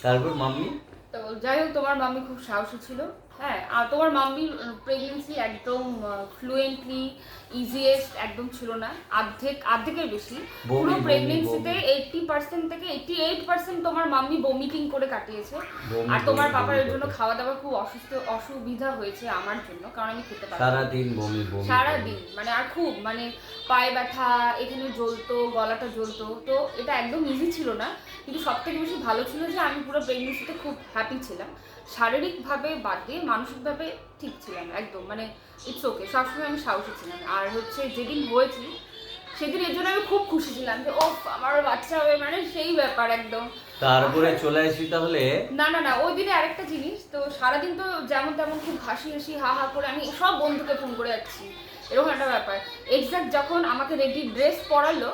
তারপর মাম্মি, তো যাই হোক তোমার মাম্মি খুব সাহসী ছিল। হ্যাঁ, আর তোমার মাম্মির প্রেগনেন্সি একদম ফ্লুয়েন্টলি ইজিয়েস্ট একদম ছিল না, অর্ধেকের বেশি। পুরো প্রেগনেন্সিতে 80% থেকে 88% তোমার মাম্মি বমিটিং করে কাটিয়েছে। আর তোমার পাপার এর জন্য খাওয়া দাওয়া খুব অসুবিধা হয়েছে আমার জন্য, কারণ আমি খেতে পারি সারাদিন বমি বমি সারাদিন, মানে আর খুব মানে পায়ে ব্যথা, এখানে জ্বলতো, গলাটা জ্বলতো। তো এটা একদম ইজি ছিল না, কিন্তু সব থেকে বেশি ভালো ছিল যে আমি পুরো প্রেগনেন্সিতে খুব হ্যাপি ছিলাম। শারীরিকভাবে বাদ দিয়ে মানসিকভাবে ঠিক ছিলাম একদম, মানে ইটস ওকে, সবসময় আমি সাহসী ছিলাম। আর হচ্ছে যেদিন হয়েছি সেদিন এর জন্য আমি খুব খুশি ছিলাম যে ও আমার বাচ্চা হবে, মানে সেই ব্যাপার একদম। তারপরে চলে আসি তাহলে। না না না, ওই দিনে আরেকটা জিনিস, তো সারাদিন তো যেমন তেমন খুব হাসি হাসি হা হা করে আমি সব বন্ধুকে ফোন করে যাচ্ছি, এরকম একটা ব্যাপার। এক্সাক্ট যখন আমাকে রেডি ড্রেস পরালো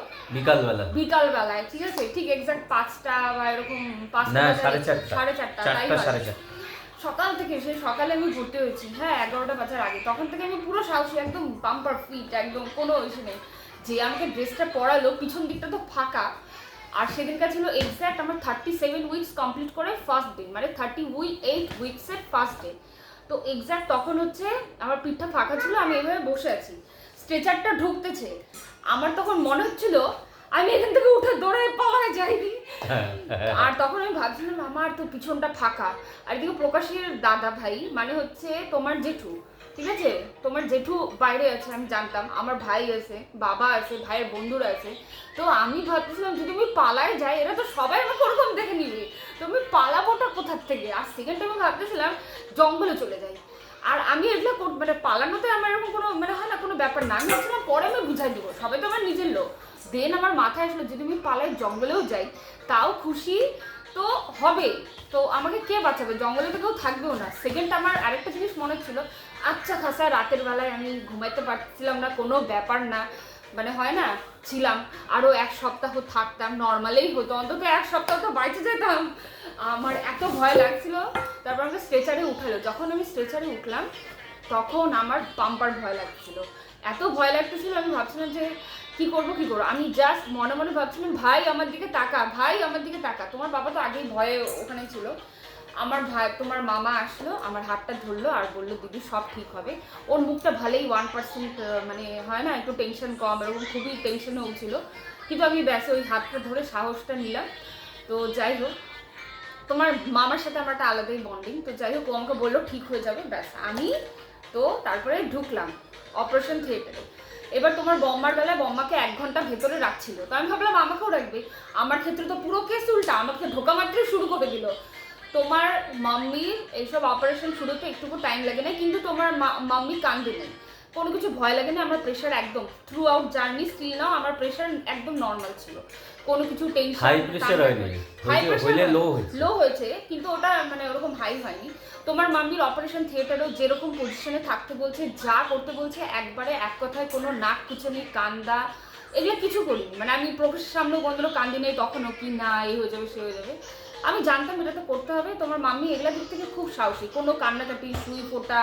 বিকালবেলায়, ঠিক আছে, ঠিক এক্সাক্ট 5টা বা এরকম 5টা 4:30 তাই হয়। সকাল থেকে, সেই সকালে আমি ভর্তি হয়েছি, হ্যাঁ 11টা বাজার আগে, তখন থেকে আমি পুরো সাহসী, একদম বাম্পার ফিট, একদম কোনো ইস্যু নেই। যে আমাকে ড্রেসটা পরালো, পিছন দিকটা তো ফাঁকা। আর সেদিনকার ছিল এক্স্যাক্ট আমার 37 উইকস কমপ্লিট করে ফার্স্ট ডে, মানে 38 উইকসের ফার্স্ট ডে। তো এক্স্যাক্ট তখন হচ্ছে আমার পিঠটা ফাঁকা ছিল, আমি এভাবে বসে আছি, স্ট্রেচারটা ঢুকতেছে, আমার তখন মনে হচ্ছিল আমি এখান থেকে উঠে দৌড়ে পাওয়া যায়নি। আর তখন আমি ভাবছিলাম আমার তো পিছনটা ফাঁকা, আর এদিকে প্রকাশের দাদা ভাই, মানে হচ্ছে তোমার জেঠু, ঠিক আছে, তোমার জেঠু বাইরে আছে, আমি জানতাম, আমার ভাই আছে, বাবা আছে, ভাইয়ের বন্ধুরা আছে। তো আমি ভাবছিলাম যদি আমি পালায় যাই, এরা তো সবাই আমাকে ওরকম দেখে নিবে, তো আমি পালাবোটা কোথার থেকে। আর সেকেন্ড টাইমে ভাবতেছিলাম জঙ্গলে চলে যাই। আর আমি এগুলো মানে পালানোতে আমার এরকম কোনো মানে হয় না, কোনো ব্যাপার না, আমি ভাবছিলাম পরে আমি বুঝাই দিব, সবাই তো আমার নিজের লোক। দেন আমার মাথায় আসলো যদি আমি পালাই জঙ্গলেও যাই তাও খুশি তো হবে, তো আমাকে কে বাঁচাবে, জঙ্গলে তো কেউ থাকবেও না। সেকেন্ড আমার আরেকটা জিনিস মনে ছিল, আচ্ছা খাসা রাতের বেলায় আমি ঘুমাইতে পারছিলাম না, কোনো ব্যাপার না, মানে হয় না, ছিলাম আরও 1 সপ্তাহ থাকতাম, নর্মালেই হতো, অন্তত 1 সপ্তাহ তো বাইচে যেতাম। আমার এত ভয় লাগছিল। তারপর আমাকে স্ট্রেচারে উঠালো, যখন আমি স্ট্রেচারে উঠলাম তখন আমার বাম্পার ভয় লাগছিল, এত ভয় লাগতেছিল, আমি ভাবছিলাম যে কি করবো। আমি জাস্ট মনে মনে ভাবছিলাম ভাই আমার দিকে তাকা, ভাই আমার দিকে তাকা। তোমার বাবা তো আগেই ভয়ে ওখানে ছিল। আমার ভাই, তোমার মামা আসলো, আমার হাতটা ধরলো আর বললো দিদি সব ঠিক হবে। ওর মুখটা ভালোই 1% মানে হয় না একটু টেনশন কম, এরকম খুবই টেনশনেও ছিল, কিন্তু আমি ব্যাস ওই হাতটা ধরে সাহসটা নিলাম। তো যাই হোক, তোমার মামার সাথে আমার একটা আলাদাই বন্ডিং। তো যাই হোক, ও আমাকে বললো ঠিক হয়ে যাবে, ব্যাস। আমি তো তারপরে ঢুকলাম অপারেশন থিয়েটারে। এবার তোমার বম্মার বেলায় বম্মাকে 1 ঘন্টা ভেতরে রাখছিল, তো আমি ভাবলাম আমাকেও রাখবে। আমার ক্ষেত্রে তো পুরো কেস উল্টা, আমাকে ঢোকা মাত্রই শুরু করে দিল। তোমার মাম্মির এইসব অপারেশন শুরুতে একটুকু টাইম লাগে না, কিন্তু তোমার মাম্মি কান্দে নেই, কোনো কিছু ভয় লাগে না। আমার প্রেশার একদম throughout journey still now আমার প্রেশার একদম নর্মাল ছিল। কোনো কিছু টেনশন, হাই প্রেশার হয়নি, হইলে লো হয়েছে, কিন্তু ওটা মানে ওরকম হাই হয়নি। তোমার মাম্মির অপারেশন থিয়েটারেও যেরকম পজিশনে থাকতে বলছে, যা করতে বলছে একবারে এক কথায় কোনো নাক কুচনি কান্দা এগুলো কিছু করিনি। মানে আমি প্রকাশের সামনেও কোনদিনও কান্দি নেই তখনও, কি না এই হয়ে যাবে সে হয়ে যাবে। আমি জানতাম এটা তো করতে হবে। তোমার মাম্মি এগুলা দিক থেকে খুব সাহসী, কোনো কান্নাকাটি সুই ফোটা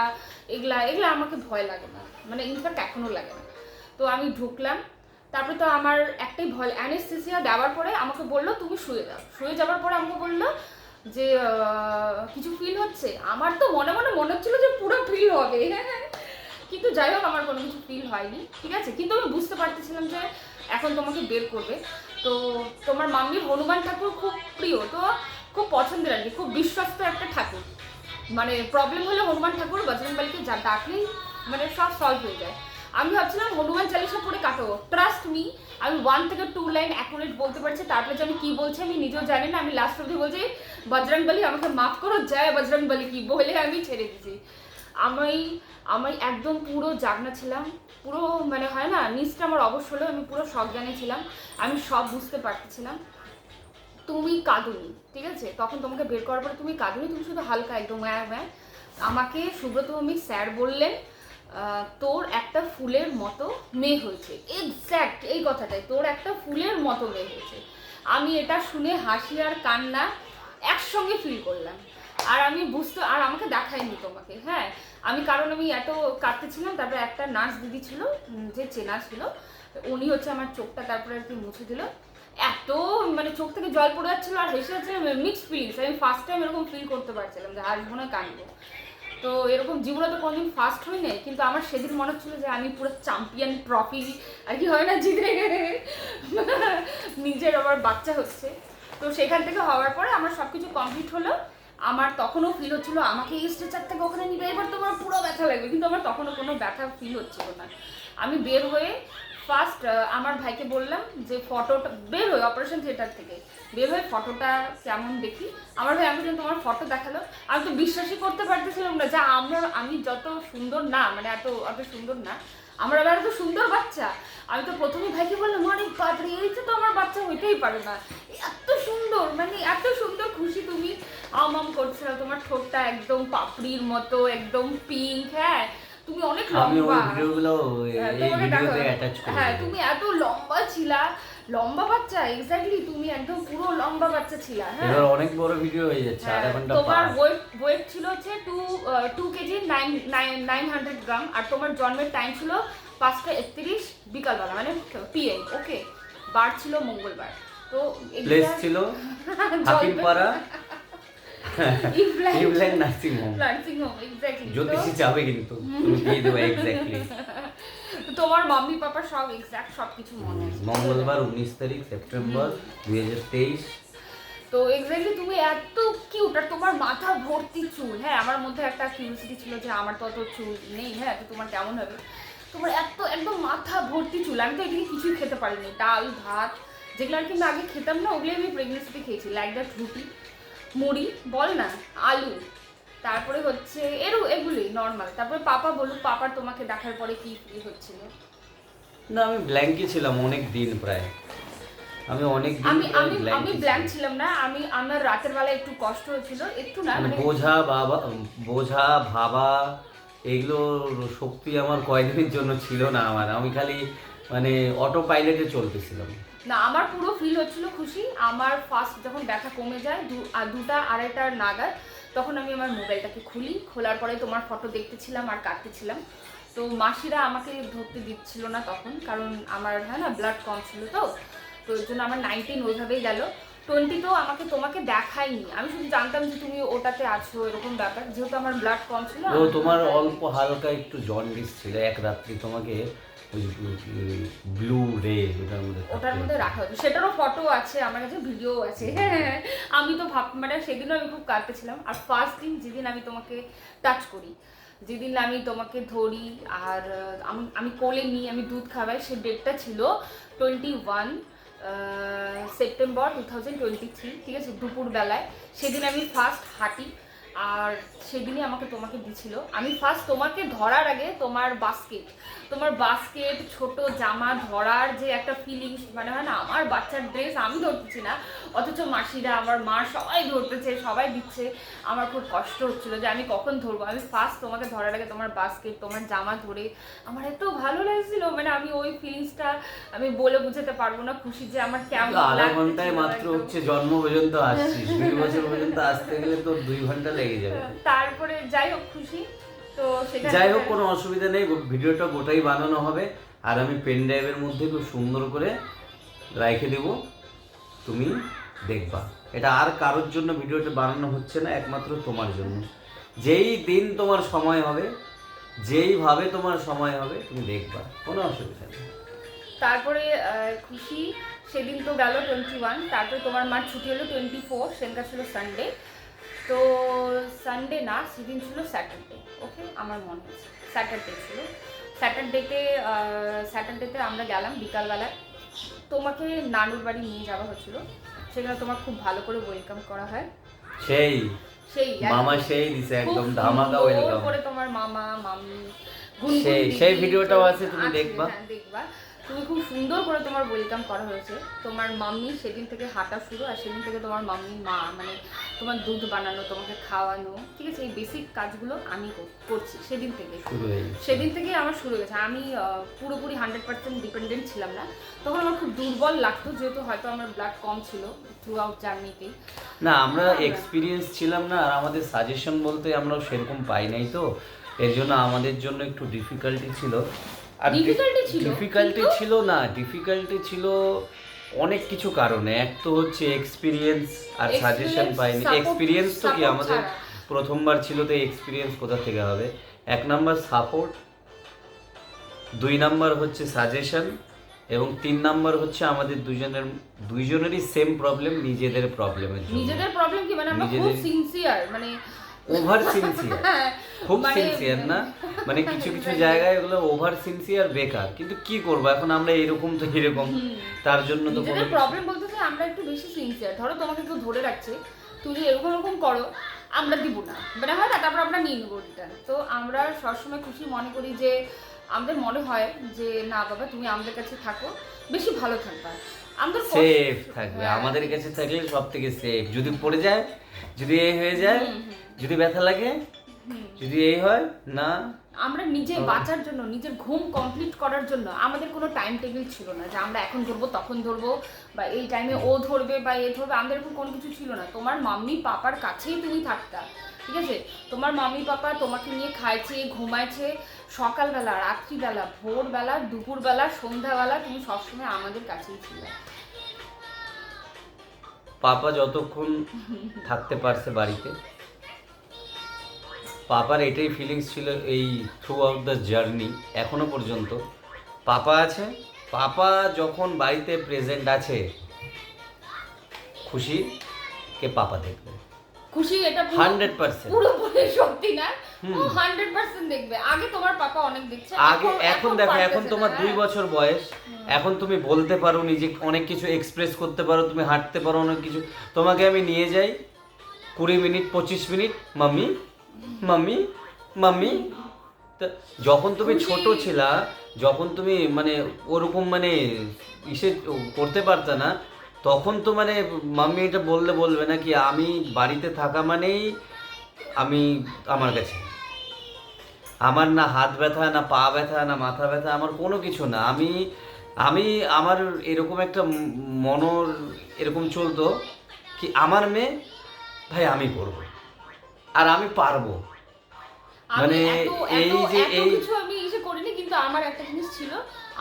এগুলা আমাকে ভয় লাগে না, মানে ইনফ্যাক্ট এখনও লাগে না। তো আমি ঢুকলাম, তারপরে তো আমার একটাই ভয়, অ্যানেস্থেসিয়া দেওয়ার পরে আমাকে বললো তুমি শুয়ে যাও। শুয়ে যাওয়ার পরে আমাকে বললো যে কিছু ফিল হচ্ছে। আমার তো মনে মনে হচ্ছিল যে পুরো ফিল হবে, কিন্তু যাই হোক আমার কোনো কিছু ফিল হয়নি, ঠিক আছে। কিন্তু আমি বুঝতে পারতেছিলাম যে এখন তোমাকে বের করবে। তো তোমার মাম্মির হনুমান ঠাকুর খুব প্রিয়, তো খুব পছন্দের আর কি, খুব বিশ্বস্ত একটা ঠাকুর। মানে প্রবলেম হলে হনুমান ঠাকুর বজরংবলীকে যা ডাকলেই মানে সব সলভ হয়ে যায়। আমি ভাবছিলাম হনুমান চালিশা পড়ে কাটাবো, ট্রাস্ট মি আমি 1 থেকে 2 লাইন অ্যাকুরেট বলতে পারছি। তারপরে যে আমি কি বলছি আমি নিজেও জানি না। আমি লাস্ট অবধি বলছি বজরংবলী আমাকে মাফ করো, জয় বজরংবলী কি বলে আমি ছেড়ে দিয়েছি। আমি একদম পুরো জাগনা ছিলাম, পুরো মানে হয় না নিচটা আমার অবশ্য হলেও আমি পুরো সজ্ঞানে ছিলাম, আমি সব বুঝতে পারতেছিলাম। তুমি কাঁদুনি, ঠিক আছে, তখন তোমাকে বের করার পরে তুমি কাঁদুনি, তুমি শুধু হালকা একদম আমাকে সুব্রত ভৌমিক স্যার বললেন তোর একটা ফুলের মতো মেয়ে হয়েছে। এক্স্যাক্ট এই কথাটাই, তোর একটা ফুলের মতো মেয়ে হয়েছে। আমি এটা শুনে হাসি আর কান্না একসঙ্গে ফিল করলাম। আর আমি বুঝতে, আর আমাকে দেখায়নি তোমাকে, হ্যাঁ আমি, কারণ আমি এত কাঁদতেছিলাম। তারপরে একটা নার্স দিদি ছিল যে চেনা ছিল, উনি হচ্ছে আমার চোখটা তারপরে আর কি মুছে দিল। এত মানে চোখ থেকে জল পড়ে যাচ্ছিলো আর হেসে যাচ্ছে, মিক্সড ফিলিংস। আমি ফার্স্ট টাইম এরকম ফিল করতে পারছিলাম যে হাসবো না কাঁদবো। তো এরকম জীবনে তো কোনোদিন ফার্স্ট হই নাই, কিন্তু আমার সেদিন মনে হচ্ছিলো যে আমি পুরো চ্যাম্পিয়ন ট্রফি আর কি হয় না জিতে নিজের আবার বাচ্চা হচ্ছে। তো সেখান থেকে হওয়ার পরে আমার সব কিছু কমপ্লিট হলো। আমার তখনও ফিল হচ্ছিলো আমাকে এই স্ট্রেচার থেকে ওখানে নিবে, এবার তোমার পুরো ব্যথা লাগবে, কিন্তু আমার তখনও কোনো ব্যথা ফিল হচ্ছিল না। আমি বের হয়ে ফার্স্ট আমার ভাইকে বললাম যে ফটোটা, বের হয়ে অপারেশন থিয়েটার থেকে বের হয়ে ফটোটা কেমন দেখি। আমার ভাই আমাকে তোমার ফটো দেখালো, আমি তো বিশ্বাসই করতে পারতেছিলাম না যে আমি যত সুন্দর না, মানে অত সুন্দর না, আমার আবার এত সুন্দর বাচ্চা। আমি তো প্রথমে ভাইকে বললাম অনেক বাপরে এই তো আমার বাচ্চা হইতেই পারে না, এত সুন্দর, মানে এত সুন্দর। খুশি তুমি আম করছিল, তোমার ঠোঁটটা একদম পাপড়ির মতো একদম পিঙ্ক, হ্যাঁ তুমি অনেক লম্বা, হ্যাঁ তুমি এত লম্বা ছিলা, লম্বা বাচ্চা, এক্স্যাক্টলি তুমি একদম পুরো লম্বা বাচ্চা ছিলা। হ্যাঁ এবার অনেক বড় ভিডিও হয়ে যাচ্ছে, আধা ঘন্টা। তোমার ওয়েট ছিল হচ্ছে 2 কেজি 900 গ্রাম, আর তোমার জন্মের টাইম ছিল 5:31 বিকালবেলা, মানে PM। ওকে, বার ছিল মঙ্গলবার। তো প্লেস ছিল হাকিমপাড়া ইভল্যান্ড নার্সিং হোম, এক্স্যাক্টলি। জ্যোতিষী যাবে কিন্তু তুমি দিয়ে দেবে এক্স্যাক্টলি। তোমার মাম্মি পাপা সব এক্স্যাক্ট সব কিছু মনে আছে। মঙ্গলবার 19 তারিখ সেপ্টেম্বর 2023। তো এক্স্যাক্টলি তুমি এত কিউট, আর তোমার মাথা ভর্তি চুল। হ্যাঁ আমার মধ্যে একটা কিউরিওসিটি ছিল যে আমার তো অত চুল নেই, হ্যাঁ তো তোমার কেমন হবে। তোমার এত একদম মাথা ভর্তি চুল। আমি তো এদিকে কিছুই খেতে পারিনি, ডাল ভাত যেগুলো আর কি আমি আগে খেতাম না, ওগুলো আমি প্রেগনেন্সিতে খেয়েছি। লাইক দ্যাট রুটি মুড়ি বল না, আলু, তারপরে হচ্ছে এগুলি নর্মাল। তারপরে পাপা বলুক, পাপার তোমাকে দেখার পরে কি ফিল হচ্ছিল? না আমি ব্ল্যাঙ্কই ছিলাম অনেক দিন, প্রায় আমি অনেক দিন আমি ব্ল্যাঙ্ক ছিলাম না। আমার রাতের বেলা একটু কষ্ট হয়েছিল, একটু না মানে বোঝা ভাবা এগুলোর শক্তি আমার কয়েকদিনের জন্য ছিল না। আমি খালি মানে অটো পাইলটে চলতেছিলাম না। আমার পুরো ফিল হচ্ছিল খুশি। আমার ফার্স্ট যখন ব্যথা কমে যায় 2টা 2:30 নাগাদ, তখন আমি আমার মোবাইলটাকে খুলি, খোলার পরে তোমার ফটো দেখতেছিলাম আর কাটতেছিলাম। তো মাসিরা আমাকে ধরতে দিচ্ছিল না তখন, কারণ আমার হ্যাঁ না ব্লাড কম ছিল। তো ওই জন্য আমার 19 ওইভাবেই গেল। 20 তো তোমাকে দেখাইনি, আমি শুধু জানতাম যে তুমি ওটাতে আছো, এরকম ব্যাপার, যেহেতু আমার ব্লাড কম ছিল। তোমার অল্প হালকা একটু জন্ডিস ছিল, এক রাত্রি তোমাকে ব্লু রে ওটার মধ্যে রাখা হতো, সেটারও ফটো আছে আমার কাছে, ভিডিও আছে। আমি তো মানে সেদিনও আমি খুব কাঁদতেছিলাম। আর ফার্স্ট দিন যেদিন আমি তোমাকে টাচ করি, যেদিন আমি তোমাকে ধরি আর আমি কোলে নিই, আমি দুধ খাওয়াই, সে ডেটটা ছিল 21 সেপ্টেম্বর 2023, ঠিক আছে, দুপুরবেলায়। সেদিন আমি ফার্স্ট হাঁটি, আর সেদিনই আমাকে তোমাকে দিছিল। আমি ফার্স্ট তোমাকে ধরার আগে তোমার বাস্কেট ছোট জামা ধরার যে একটা ফিলিংস, মানে হয় না আমার বাচ্চার ড্রেস আমি ধরতেছি না, অথচ মাসিরা আমার মা সবাই ধরতেছে, সবাই দিচ্ছে, আমার খুব কষ্ট হচ্ছিল যে আমি কখন ধরবো। আমি ফার্স্ট তোমাকে ধরার আগে তোমার বাস্কেট তোমার জামা ধরে আমার এত ভালো লাগছিল, মানে আমি ওই ফিলিংসটা আমি বলে বুঝাতে পারবো না, খুশি যে আমার কেমন আধা ঘন্টায় মাত্র হচ্ছে জন্ম পর্যন্ত আসছিস, 2 বছর পর্যন্ত আসতে গেলে তো 2 ঘন্টা লেগে যাবে। তারপরে যাই হোক খুশি তো সেটা, যাই হোক কোনো অসুবিধা নেই, ভিডিওটা গোটাই বানানো হবে আর আমি পেন ড্রাইভের মধ্যে খুব সুন্দর করে রেখে দেব, তুমি দেখবা। এটা আর কারোর জন্য ভিডিওটা বানানো হচ্ছে না, একমাত্র তোমার জন্য। যেই দিন তোমার সময় হবে, যেইভাবে তোমার সময় হবে তুমি দেখবা, কোনো অসুবিধা নেই। তারপরে খুশি সেদিন তো গেল 21, তারপরে তোমার মার ছুটি হলো 24, সেদিনটা ছিল সানডে। তো সানডে না, সেদিন ছিল স্যাটারডে, ওকে আমার মনে আছে স্যাটারডে ছিল। স্যাটারডেতে আমরা গেলাম বিকালবেলায়, তোমাকে নানুর বাড়ি নিয়ে যাওয়া হচ্ছিল, সেখানে তোমার খুব ভালো করে ওয়েলকাম করা হয়। সেই সেই মামা সেই দিছে একদম ধামাকা খুব সুন্দর ওয়েলকাম করে তোমার মামা মামি সেই ভিডিওটাও আছে, তুমি দেখবা। হ্যাঁ দেখবা, তুমি খুব সুন্দর করে তোমার ওয়েলকাম করা হয়েছে। তোমার মাম্মি সেদিন থেকে হাঁটা শুরু, আর সেদিন থেকে তোমার মাম্মি মা মানে তোমার দুধ বানানো, তোমাকে খাওয়ানো, ঠিক আছে, এই বেসিক কাজগুলো আমি করছি সেদিন থেকে। সেদিন থেকে আমার শুরু হয়েছে। আমি পুরোপুরি 100% ডিপেন্ডেন্ট ছিলাম না, তখন আমার খুব দুর্বল লাগতো, যেহেতু হয়তো আমার ব্লাড কম ছিল থ্রু আউট জার্নিতেই। না আমরা এক্সপিরিয়েন্স ছিলাম না, আর আমাদের সাজেশন বলতে আমরা সেরকম পাই নাই, তো এর জন্য আমাদের জন্য একটু ডিফিকাল্টি ছিল। আর ডিফিকাল্টি ছিল অনেক কিছু কারণে। এক তো হচ্ছে এক্সপিরিয়েন্স আর সাজেশন পাইনি। এক্সপিরিয়েন্স তো কি আমাদের প্রথমবার ছিল, তো এক্সপিরিয়েন্স কোথা থেকে হবে? 1 নাম্বার সাপোর্ট, 2 নাম্বার হচ্ছে সাজেশন, এবং 3 নাম্বার হচ্ছে আমাদের দুইজনেরই সেম প্রবলেম, নিজেদের প্রবলেমের জন্য। নিজেদের প্রবলেম কি, মানে আমরা খুব সিনসিয়ার, মানে ওভার সিনসিয়ার, খুব সিনসিয়ার না, মানে কিছু কিছু জায়গায় এগুলো ওভার সিনসিয়ার বেকার, কিন্তু কি করবো এখন আমরা এরকম তো এরকম, তার জন্য তো নিজেদের প্রবলেম বলতে চাই আমরা একটু বেশি সিনসিয়ার। ধরো তোমাকে কেউ ধরে রাখছে, তুমি এরকম এরকম করো, আমরা দিব না, মানে হয় না, তারপর আমরা নিয়ে নেবো রিটার্ন। তো আমরা সবসময় খুশি মনে করি যে আমাদের মনে হয় যে না বাবা তুমি আমাদের কাছে থাকো, বেশি ভালো থাকবা, আমাদের সেফ থাকবে, আমাদের কাছে থাকলে সব থেকে সেফ। যদি পড়ে যায়, যদি এই হয়ে যায়, যদি ব্যথা লাগে, যদি এই হয় না, আমরা নিজে বাঁচার জন্য, নিজের ঘুম কমপ্লিট করার জন্য আমাদের কোনো টাইম টেবিল ছিল না যে আমরা এখন ধরবো তখন ধরবো, বা এই টাইমে ও ধরবে বা এ ধরবে, আমাদের এরকম কোনো কিছু ছিল না। তোমার মাম্মি পাপার কাছেই তুমি থাকতা, ঠিক আছে, তোমার মাম্মি পাপা তোমাকে নিয়ে খাইছে, ঘুমাইছে, সকালবেলা, রাত্রিবেলা, ভোরবেলা, দুপুরবেলা, সন্ধ্যাবেলা তুমি সবসময় আমাদের কাছেই ছিলে। পাপা যতক্ষণ থাকতে পারছে বাড়িতে, পাপার এটাই ফিলিংস ছিল এই থ্রু আউট দ্য জার্নি এখনো পর্যন্ত। পাপা আছে, পাপা যখন বাড়িতে প্রেজেন্ট আছে, খুশি কে পাপা দেখবে, খুশি এটা 100% পুরোপুরি সত্যি না, ও 100% দেখবে। আগে তোমার পাপা অনেক দেখছে, এখন দেখো, এখন তোমার 2 বছর বয়স, এখন তুমি বলতে পারো, নিজে অনেক কিছু এক্সপ্রেস করতে পারো, তুমি হাঁটতে পারো অনেক কিছু। তোমাকে আমি নিয়ে যাই 20 minute 25 minute, mummy mummy mummy. যখন তুমি ছোট ছিলা, যখন তুমি মানে ওরকম মানে ইসে করতে পারতা না, তখন তো মানে মাম্মি এটা বলবে না কি আমি বাড়িতে থাকা মানেই আমি আমার কাছে, আমার না হাত ব্যথা, না পা ব্যথা, না মাথা ব্যথা, আমার কোনো কিছু না। আমি আমার এরকম একটা মনর এরকম চলতো কি আমার মেয়ে, ভাই আমি করব আর আমি পারবো, মানে এই যে এই কিছু আমি এসে করিনি, কিন্তু আমার একটা জিনিস ছিল,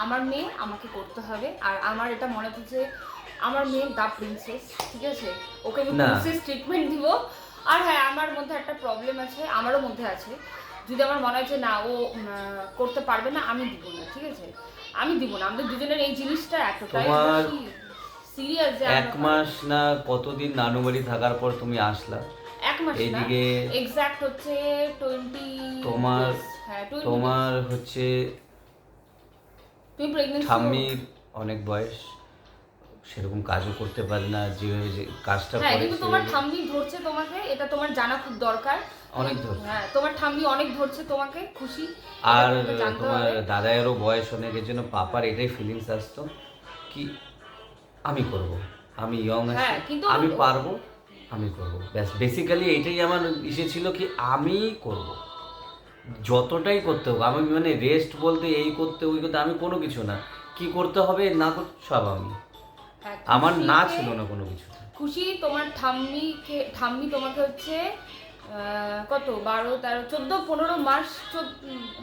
আমার মেয়ে আমাকে করতে হবে। আর আমার এটা মনে হচ্ছে আমার মেয়ে দা প্রিন্সেস, ঠিক আছে, ওকে আমি প্রিন্সেস ট্রিটমেন্ট দিব। আর হ্যাঁ, আমার মধ্যে একটা প্রবলেম আছে, আমারও মধ্যে আছে, যদি আমার মনে হয় যে না ও করতে পারবে না, আমি দিব না, ঠিক আছে, আমি দিব না। আমাদের দুজনের এই জিনিসটা এতটাই সিরিয়াস যে 1 মাস না কতদিন নানু বাড়ি থাকার পর তুমি আসলা? 1 মাস না, এইদিকে এক্সাক্ট হচ্ছে 20, তোমার হচ্ছে তুমি প্রেগন্যান্সি, ঠাম্মির অনেক বয়স, সেরকম কাজও করতে পারি না, যেভাবে যে কাজটা হ্যাঁ করে কিন্তু তোমার ঠাম্মি ধরছে তোমাকে, এটা তোমার জানা খুব দরকার। অনেক ধর। হ্যাঁ তোমার ঠাম্মি অনেক ধরছে তোমাকে, খুশি। আর এটা তোমাকে জানতে তোমার হবে। দাদায়েরও বয়স অনেক, এর জন্য পাপার এটাই ফিলিংস আসতো কি আমি করব, আমি ইয়ং আছি, হ্যাঁ, কিন্তু আমি পারবো, আমি করব, ব্যাস বেসিক্যালি এটাই আমার ইসে ছিল কি আমি করব, যতটাই করতে হোক। আমি মানে রেস্ট বলতে এই করতে ওই করতে আমি কোনো কিছু না, কি করতে হবে না করতে সব আমি, হ্যাঁ, আমার না খুশিকে- ছিল না কোনো কিছু। খুশি তোমার ঠাম্মি তোমাকে হচ্ছে কত 12, 13, 14, 15 মাস,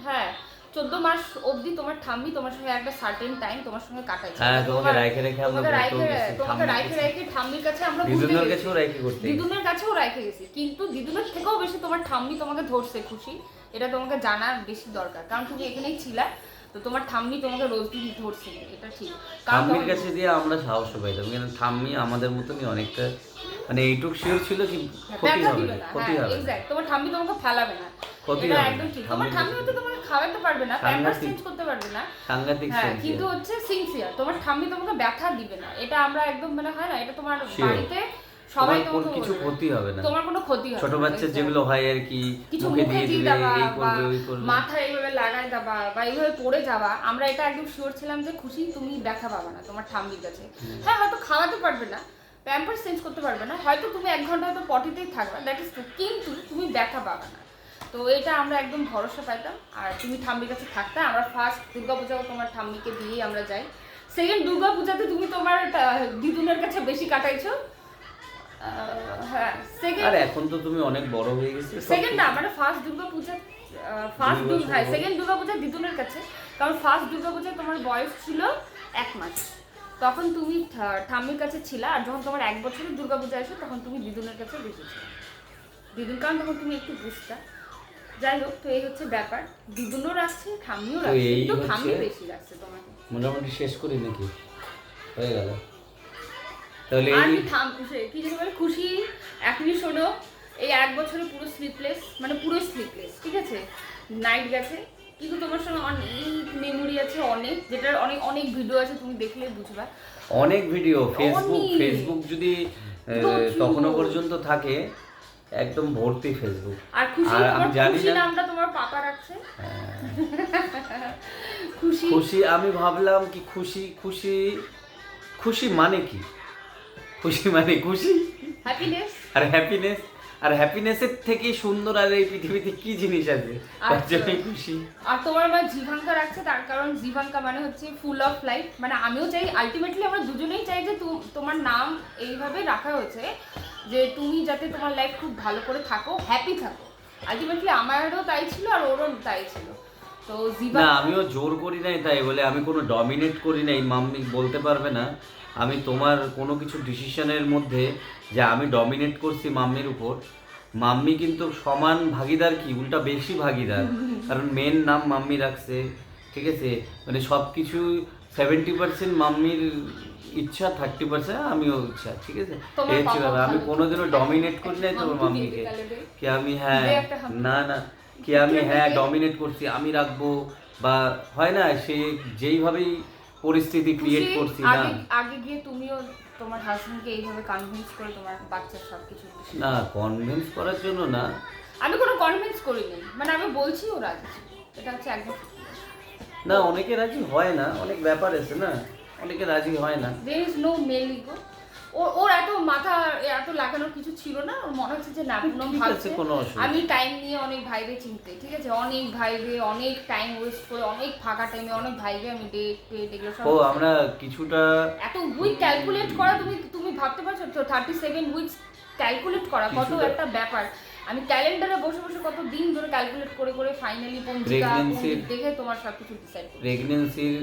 হ্যাঁ 14 মাস অবধি তোমার ঠাম্মি তোমার সঙ্গে একটা সার্টেন টাইম তোমার সঙ্গে কাটাইছে। হ্যাঁ, তোমাকে রাইখে রেখে আমরা তোমাকে ঘুরতেও গেছি, তোমাকে রাইখে রেখে ঠাম্মির কাছে আমরা ঘুরতে দিদুনের গেছি। কাছেও রাইখে করতে গেছি। দিদুনের কাছেও রাইখে গেছি, কিন্তু দিদুনের থেকেও বেশি তোমার ঠাম্মি তোমাকে ধরছে খুশি। এটা তোমাকে জানার বেশি দরকার, কারণ তুমি এখানেই ছিলা, তো তোমার ঠাম্মি তোমাকে রোজ দিন ধরছে, এটা ঠিক। কারণ ঠাম্মির তোমার- কাছে দিয়ে আমরা সাহস পাইতাম, কিন্তু ঠাম্মি আমাদের মতনই অনেকটা মানে এইটুক শিওর ছিল কি ক্ষতি ব্যথা হবে দিবে না, না, ক্ষতি হ্যাঁ হবে না। এক্স্যাক্ট, তোমার ঠাম্মি তোমাকে ফেলাবে না, ক্ষতি এটা হবে না। একদম ঠিক। তোমার ঠাম্মির ঠাম্মি কাছে- হয়তো তোমাকে খাওয়াতে পারবে না, প্যাম্পার্স সাংঘাতিক- চেঞ্জ করতে পারবে না, সাংঘাতিক হ্যাঁ সিনসিয়ার। কিন্তু হচ্ছে সিনসিয়ার। তোমার ঠাম্মি তোমাকে ব্যথা দিবে না, এটা আমরা একদম মানে হয় না, এটা তোমার Sure. বাড়িতে সবাই তোমার তোমাকে কিছু বলবে। ক্ষতি হবে না, তোমার কোনো ক্ষতি হবে ছোট না, বাচ্চার exact। যেগুলো হয় আর কি, কিছু মুখে দিয়ে দিবে, দেওয়া এই বা করবে ওই করবে, মাথায় এইভাবে লাগায় দেওয়া বা এইভাবে পড়ে যাওয়া, আমরা এটা একদম শিওর ছিলাম যে খুশি তুমি ব্যথা পাবা না তোমার ঠাম্মির কাছে। হ্যাঁ হয়তো খাওয়াতে পারবে না, প্যাম্পার্স চেঞ্জ করতে পারবে না, হয়তো তুমি 1 ঘন্টা হয়তো পটিতেই থাকবে, দ্যাট ইজ ট্রু, কিন্তু তুমি ব্যথা পাবে না। তো এটা আমরা একদম ভরসা পাইতাম, আর তুমি ঠাম্মির কাছে থাকতে। আমরা ফার্স্ট দুর্গাপূজাও তোমার ঠাম্মিকে দিয়েই আমরা যাই। সেকেন্ড দুর্গাপূজাতে তুমি তোমার দিদুনের কাছে বেশি কাটাইছো। হ্যাঁ সেকেন্ড আর এখন তো তুমি অনেক বড় হয়ে গেছে, সব সেকেন্ড না মানে ফার্স্ট দুর্গাপূজা, হ্যাঁ সেকেন্ড দুর্গাপূজা দিদুনের কাছে, কারণ ফার্স্ট দুর্গাপূজায় তোমার বয়স ছিল 1 মাস, তখন তুমি ঠাম্মির কাছে ছিলা, আর যখন তোমার 1 বছরের দুর্গাপূজা আসে তখন তুমি দিদুনের কাছে বেশি ছিল। দিদুন কারণ তখন তুমি একটু বুঝতা। যাই হোক, তো এই হচ্ছে ব্যাপার, দিদুনও রাখছে ঠাম্মিও তো রাখছে, এই কিন্তু হচ্ছে- ঠাম্মি বেশি রাখছে তোমাকে। মোটামুটি শেষ করি নাকি, হয়ে গেল তাহলে আর এই কি যেন বলে খুশি, এখনই শোনো, এই 1 বছরে পুরো স্লিপলেস, মানে পুরো স্লিপলেস, ঠিক আছে, নাইট গেছে, কিন্তু তোমার সঙ্গে অনেক মেমোরি আছে, অনেক, যেটার অনেক অনেক ভিডিও আছে, তুমি দেখলে বুঝবা। অনেক ভিডিও, অনেক। ফেসবুক যদি প্রচুর। তখনও পর্যন্ত থাকে একদম ভর্তি ফেসবুক। আর খুশি, আর আমি তোমার জানি খুশি না- নামটা তোমার পাপা রাখছে। হ্যাঁ। খুশি খুশি, আমি ভাবলাম কি খুশি খুশি খুশি মানে কি, খুশি মানে খুশি হ্যাপিনেস। আর হ্যাপিনেস, আর হ্যাপিনেসের থেকে সুন্দর আর এই পৃথিবীতে কি জিনিস আছে, তার আচ্ছা। জন্যই খুশি। আর তোমার মা জিভাঙ্কা রাখছে, তার কারণ জিভাঙ্কা মানে হচ্ছে ফুল অফ লাইফ, মানে আমিও চাই, আলটিমেটলি আমরা দুজনেই চাই যে তোমার নাম এইভাবে রাখা হয়েছে যে তুমি যাতে তোমার লাইফ খুব ভালো করে থাকো, হ্যাপি থাকো। আলটিমেটলি আমারও তাই ছিল আর ওরও তাই ছিল। তো না জিভাঙ্কা আমিও জোর করি নাই, তাই বলে আমি কোনো ডমিনেট করি নাই, মাম্মি বলতে পারবে না আমি তোমার কোনো কিছু ডিসিশনের মধ্যে যে আমি ডমিনেট করছি মাম্মির উপর। মাম্মি কিন্তু সমান ভাগিদার, কি উল্টা বেশি ভাগিদার, কারণ মেন নাম মাম্মি রাখছে, ঠিক আছে, মানে সব কিছু 70% মাম্মির ইচ্ছা, 30% আমিও ইচ্ছা, ঠিক আছে, তোমার এই হচ্ছে বাবা ব্যাপার। আমি ভালো কোনোদিনও ছিল। ডমিনেট করি নাই তোমার হাম্পি দিয়ে মাম্মিকে, দে, তাহলে দে। কি আমি হ্যাঁ দে একটা হাম্পি। না না কি আমি হ্যাঁ ডমিনেট করছি, আমি রাখবো, বা হয় না সে যেইভাবেই পরিস্থিতি ক্রিয়েট খুশি, করছি না। আগে গিয়ে তুমিও তোমার হাজবেন্ডকে এইভাবে কনভিন্স করে তোমার বাচ্চার সবকিছু বিষয়ে। না কনভিন্স করার জন্য না, আমি কোনো কনভিন্স করিনি, মানে আমি বলছি ও রাজি ছিল। এটা হচ্ছে একদম না অনেকে রাজি হয় না, অনেক ব্যাপার আছে না, অনেকে রাজি হয় না। there is no male ego। ওর এত মাথা এত লাগানোর কিছু ছিল না, ওর মনে হচ্ছে যে না পুনম ঠিক আছে, ভাবছে কোনো অসুবিধা আমি টাইম নিয়ে অনেক ভাইবে চিনতে, ঠিক আছে, অনেক ভাইবে অনেক টাইম ওয়েস্ট করে, অনেক ফাঁকা টাইমে অনেক ভাইবে আমি ডেট এগুলো সব। ও আমরা কিছুটা এত উইক ক্যালকুলেট করা, তুমি ভাবতে পারছো তো 37 উইকস ক্যালকুলেট করা কত কিছুটা। একটা ব্যাপার। আমি ক্যালেন্ডারে বসে বসে কত দিন ধরে ক্যালকুলেট করে করে ফাইনালি পঞ্জিকা Pregnancy- দেখে তোমার সবকিছু ডিসাইড করি। প্রেগনেন্সির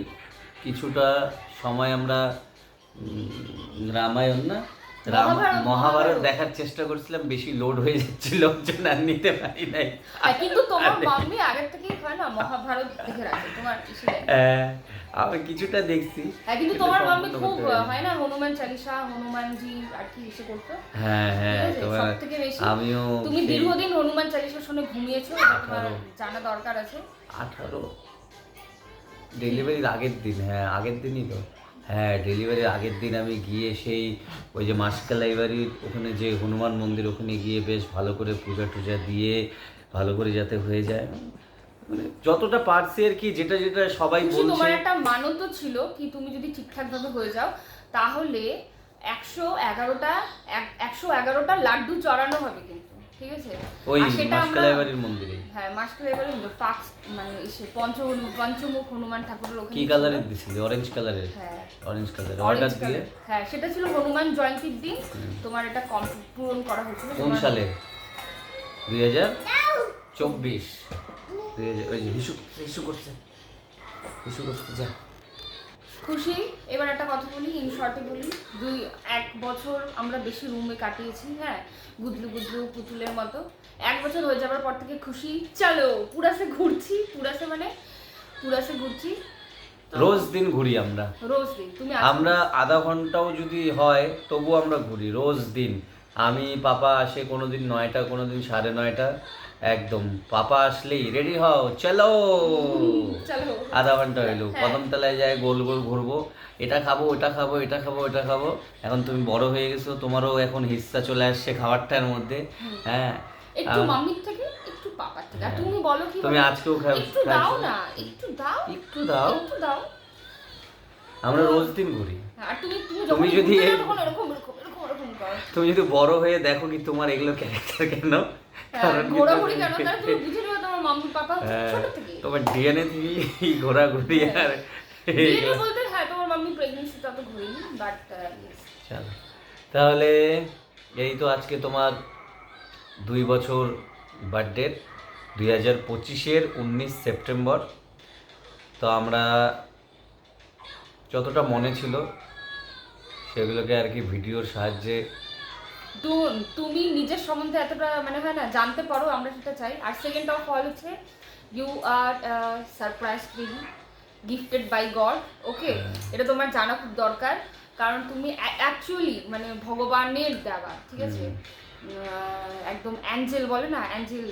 কিছুটা সময় আমরা রামায়ণ না মহাভারত দেখার চেষ্টা করছিলাম, বেশি লোড হয়ে যাচ্ছিল, ওর জন্য আর নিতে পারি নাই। কিন্তু তোমার মাম্মি আগের থেকেই হয় না মহাভারত দেখে রাখে তোমার ইসে। আমি কিছুটা দেখছি, কিন্তু কিন্তু তোমার মাম্মি সম্পূর্ণ খুব করতে পারিনি। হয় না হনুমান চালিসা, হনুমানজি আর কি ইসে করতো। হ্যাঁ হ্যাঁ ঠিক আছে, তোমার সবথেকে বেশি আমিও তুমি সেই দীর্ঘদিন হনুমান চালিসা শুনে ঘুমিয়েছো, এটা তোমার 18 জানা দরকার আছে। 18 ডেলিভারির আগের দিন, হ্যাঁ আগের দিনই তো হ্যাঁ, ডেলিভারির আগের দিন আমি গিয়ে সেই ওই যে মাসকালাইবাড়ির ওখানে যে হনুমান মন্দির ওখানে গিয়ে বেশ ভালো করে পূজা টুজা দিয়ে ভালো করে যাতে হয়ে যায়, মানে যতটা পারছি আর কি, যেটা যেটা সবাই খুশি, বলছে। তোমার একটা মানতও ছিল কি তুমি যদি ঠিকঠাক ভাবে হয়ে যাও তাহলে 111টা লাড্ডু চড়ানো হবে কিন্তু, ঠিক আছে? ওই আর সেটা আমরা মাসকালাইবাড়ির মন্দিরে হ্যাঁ মাসকালাইবাড়ি পাক মানে এসে পঞ্চমুখ হনুমান ঠাকুরের ওখানে কি কালারের দিছিলি? অরেঞ্জ কালারের? হ্যাঁ অরেঞ্জ কালারের অরেঞ্জ অর্ডার দিয়ে। কালার, হ্যাঁ সেটা ছিল হনুমান জয়ন্তীর দিন তোমার এটা পূরণ করা হয়েছিল। কোন সালে? 2024। ওই যে হিসু করছে যা। খুশি, এবার একটা কথা বলি, ইন শর্টে বলি, 1 বছর আমরা বেশি রুমে কাটিয়েছি, হ্যাঁ, গুদলু গুদলু পুতুলের মতো। 1 বছর হয়ে যাবার পর থেকে খুশি চলো পুরাসে ঘুরছি, পুরাসে ঘুরছি। তো রোজ দিন ঘুরি আমরা, রোজ দিন তুমি আমরা আধা ঘন্টাও যদি হয় তবু আমরা ঘুরি রোজ দিন। আমি পাপা আসে কোনোদিন 9টা, কোনোদিন 9:30, একদম পাপা আসলেই রেডি হও চলো, চলো আধা ঘন্টা হইলো হ্যাঁ। কদমতলায় যায় গোল গোল ঘুরবো, এটা খাবো ওটা খাবো এটা খাবো ওটা খাবো। এখন তুমি বড় হয়ে গেছো, তোমারও এখন হিস্সা চলে আসছে খাবারটার মধ্যে। হ্যাঁ, একটু মাম্মির থেকে একটু পাপার থেকে, আর তুমি বলো কি তুমি বলো? আজকেও খাও, একটু দাও না, একটু দাও, একটু দাও, একটু দাও। আমরা রোজ দিন ঘুরি। আর তুমি তুমি যখন যদি ঘুরতে যাও তখন এরকম করো। তুমি যদি বড় হয়ে দেখো কি তোমার এগুলো ক্যারেক্টার কেন, কারণ কি ঘোরাঘুরি কেন, তাহলে তুমি বুঝে নেবে তোমার মাম্মি পাপা হ্যাঁ, ছোট থেকে। তোমার ডিএনএ থেকেই ঘোরাঘুরি আর ডিএনএ বলতে হ্যাঁ তোমার মাম্মি প্রেগন্যান্সি তত ঘুরিনি, বাট চলো তাহলে এই তো আজকে তোমার 2 বছর বার্থডে, 2025-এর 19 সেপ্টেম্বর। তো আমরা যতটা মনে ছিল সেগুলোকে আর কি ভিডিওর সাহায্যে তুমি নিজের সম্বন্ধে এতটা মানে হয় না জানতে পারো, আমরা সেটা চাই। আর সেকেন্ড অফ অল হচ্ছে you are surprise baby gifted by God, okay? এটা তোমার জানা খুব দরকার, কারণ তুমি অ্যাকচুয়ালি মানে ভগবানের দেওয়া, ঠিক আছে? একদম অ্যাঞ্জেল বলে না, অ্যাঞ্জেল।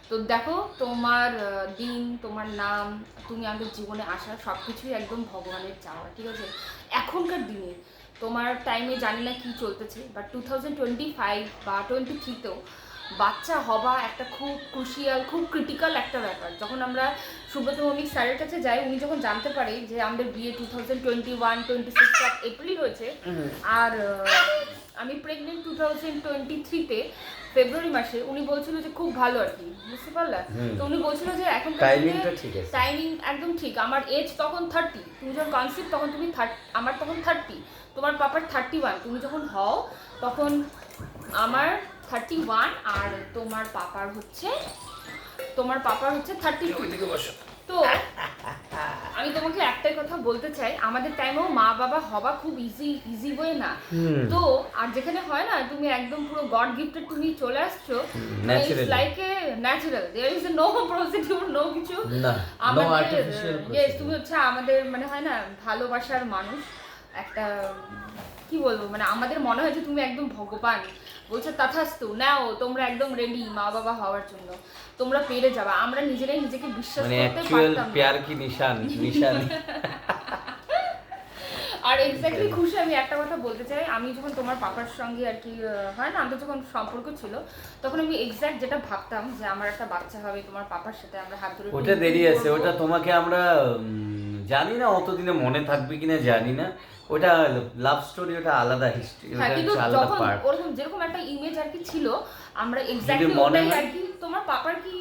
তো দেখো তোমার দিন, তোমার নাম, তুমি আমাদের জীবনে আসা সব কিছুই একদম ভগবানের চাওয়া, ঠিক আছে? এখনকার দিনে তোমার টাইমে জানি না কি চলতেছে, বাট 2025 বা 23তেও বাচ্চা হবা একটা খুব ক্রুশিয়াল, খুব ক্রিটিক্যাল একটা ব্যাপার। যখন আমরা সুব্রত মৌমিক স্যারের কাছে যাই, উনি যখন জানতে পারে যে আমাদের বিয়ে 2021-26 অফ এপ্রিল হয়েছে, আর আমি প্রেগনেন্ট 2023-তে ফেব্রুয়ারি মাসে, উনি বলছিল যে খুব ভালো আর কি, বুঝতে পারলা? তো উনি বলছিল যে এখন টাইমিংটা ঠিক আছে, টাইমিং একদম ঠিক। আমার এজ তখন 30, তুমি যখন কনসিভ তখন তুমি 30, আমার তখন 30, তোমার পাপার 31। তুমি যখন হও তখন আমার 31 আর তোমার পাপার হচ্ছে 32। তো আমি তোমাকে একটাই কথা বলতে চাই, আমাদের টাইমেও মা বাবা হওয়া খুব ইজি ওয়ে না। তো আর যেখানে হয় না তুমি একদম পুরো গড গিফটেড, তুমি চলে আসছো, it's like a natural, there is no procedure, no কিছু না, নো আমাদের আর্টিফিশিয়াল। ইয়েস, তুমি হচ্ছে আমাদের মানে হয় না ভালোবাসার মানুষ একটা, কি বলবো, মানে আমাদের মনে হয় যে তুমি একদম ভগবান। বলছে তথাস্তু, নাও তোমরা একদম রেডি মা বাবা হওয়ার জন্য, তোমরা পেরে যাবা। আমরা নিজেরাই নিজেকে বিশ্বাস মানে করতে অ্যাকচুয়াল পারতাম না। প্যার কি নিশান। আর এক্স্যাক্টলি খুশি, আমি একটা কথা বলতে চাই, আমি যখন তোমার পাপার সঙ্গে আর কি হয় না আমাদের যখন সম্পর্ক ছিল, তখন আমি এক্স্যাক্ট যেটা ভাবতাম যে আমার একটা বাচ্চা হবে তোমার পাপার সাথে, আমরা হাত ধরে ওটা দেরি আছে, ওটা তোমাকে আমরা জানি না অতদিনে মনে থাকবে কিনা জানি না, ওটা লাভ স্টোরি, ওটা আলাদা হিস্ট্রি, হ্যাঁ, ওটা কিন্তু হচ্ছে আলাদা যখন পার্ট। ওরকম যেরকম একটা ইমেজ আর কি ছিল, আমরা এক্স্যাক্টলি মনে ওটাই হয়- আর কি। তোমার পাপার কি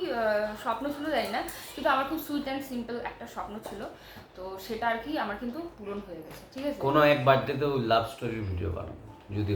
স্বপ্ন ছিল জানি না, কিন্তু আমার খুব সুইট অ্যান্ড সিম্পল একটা স্বপ্ন ছিল, তো সেটা আর কি আমার কিন্তু পূরণ হয়ে গেছে, ঠিক আছে? কোনো এক বার্থডেতেও লাভ স্টোরির ভিডিও বানাবো যদি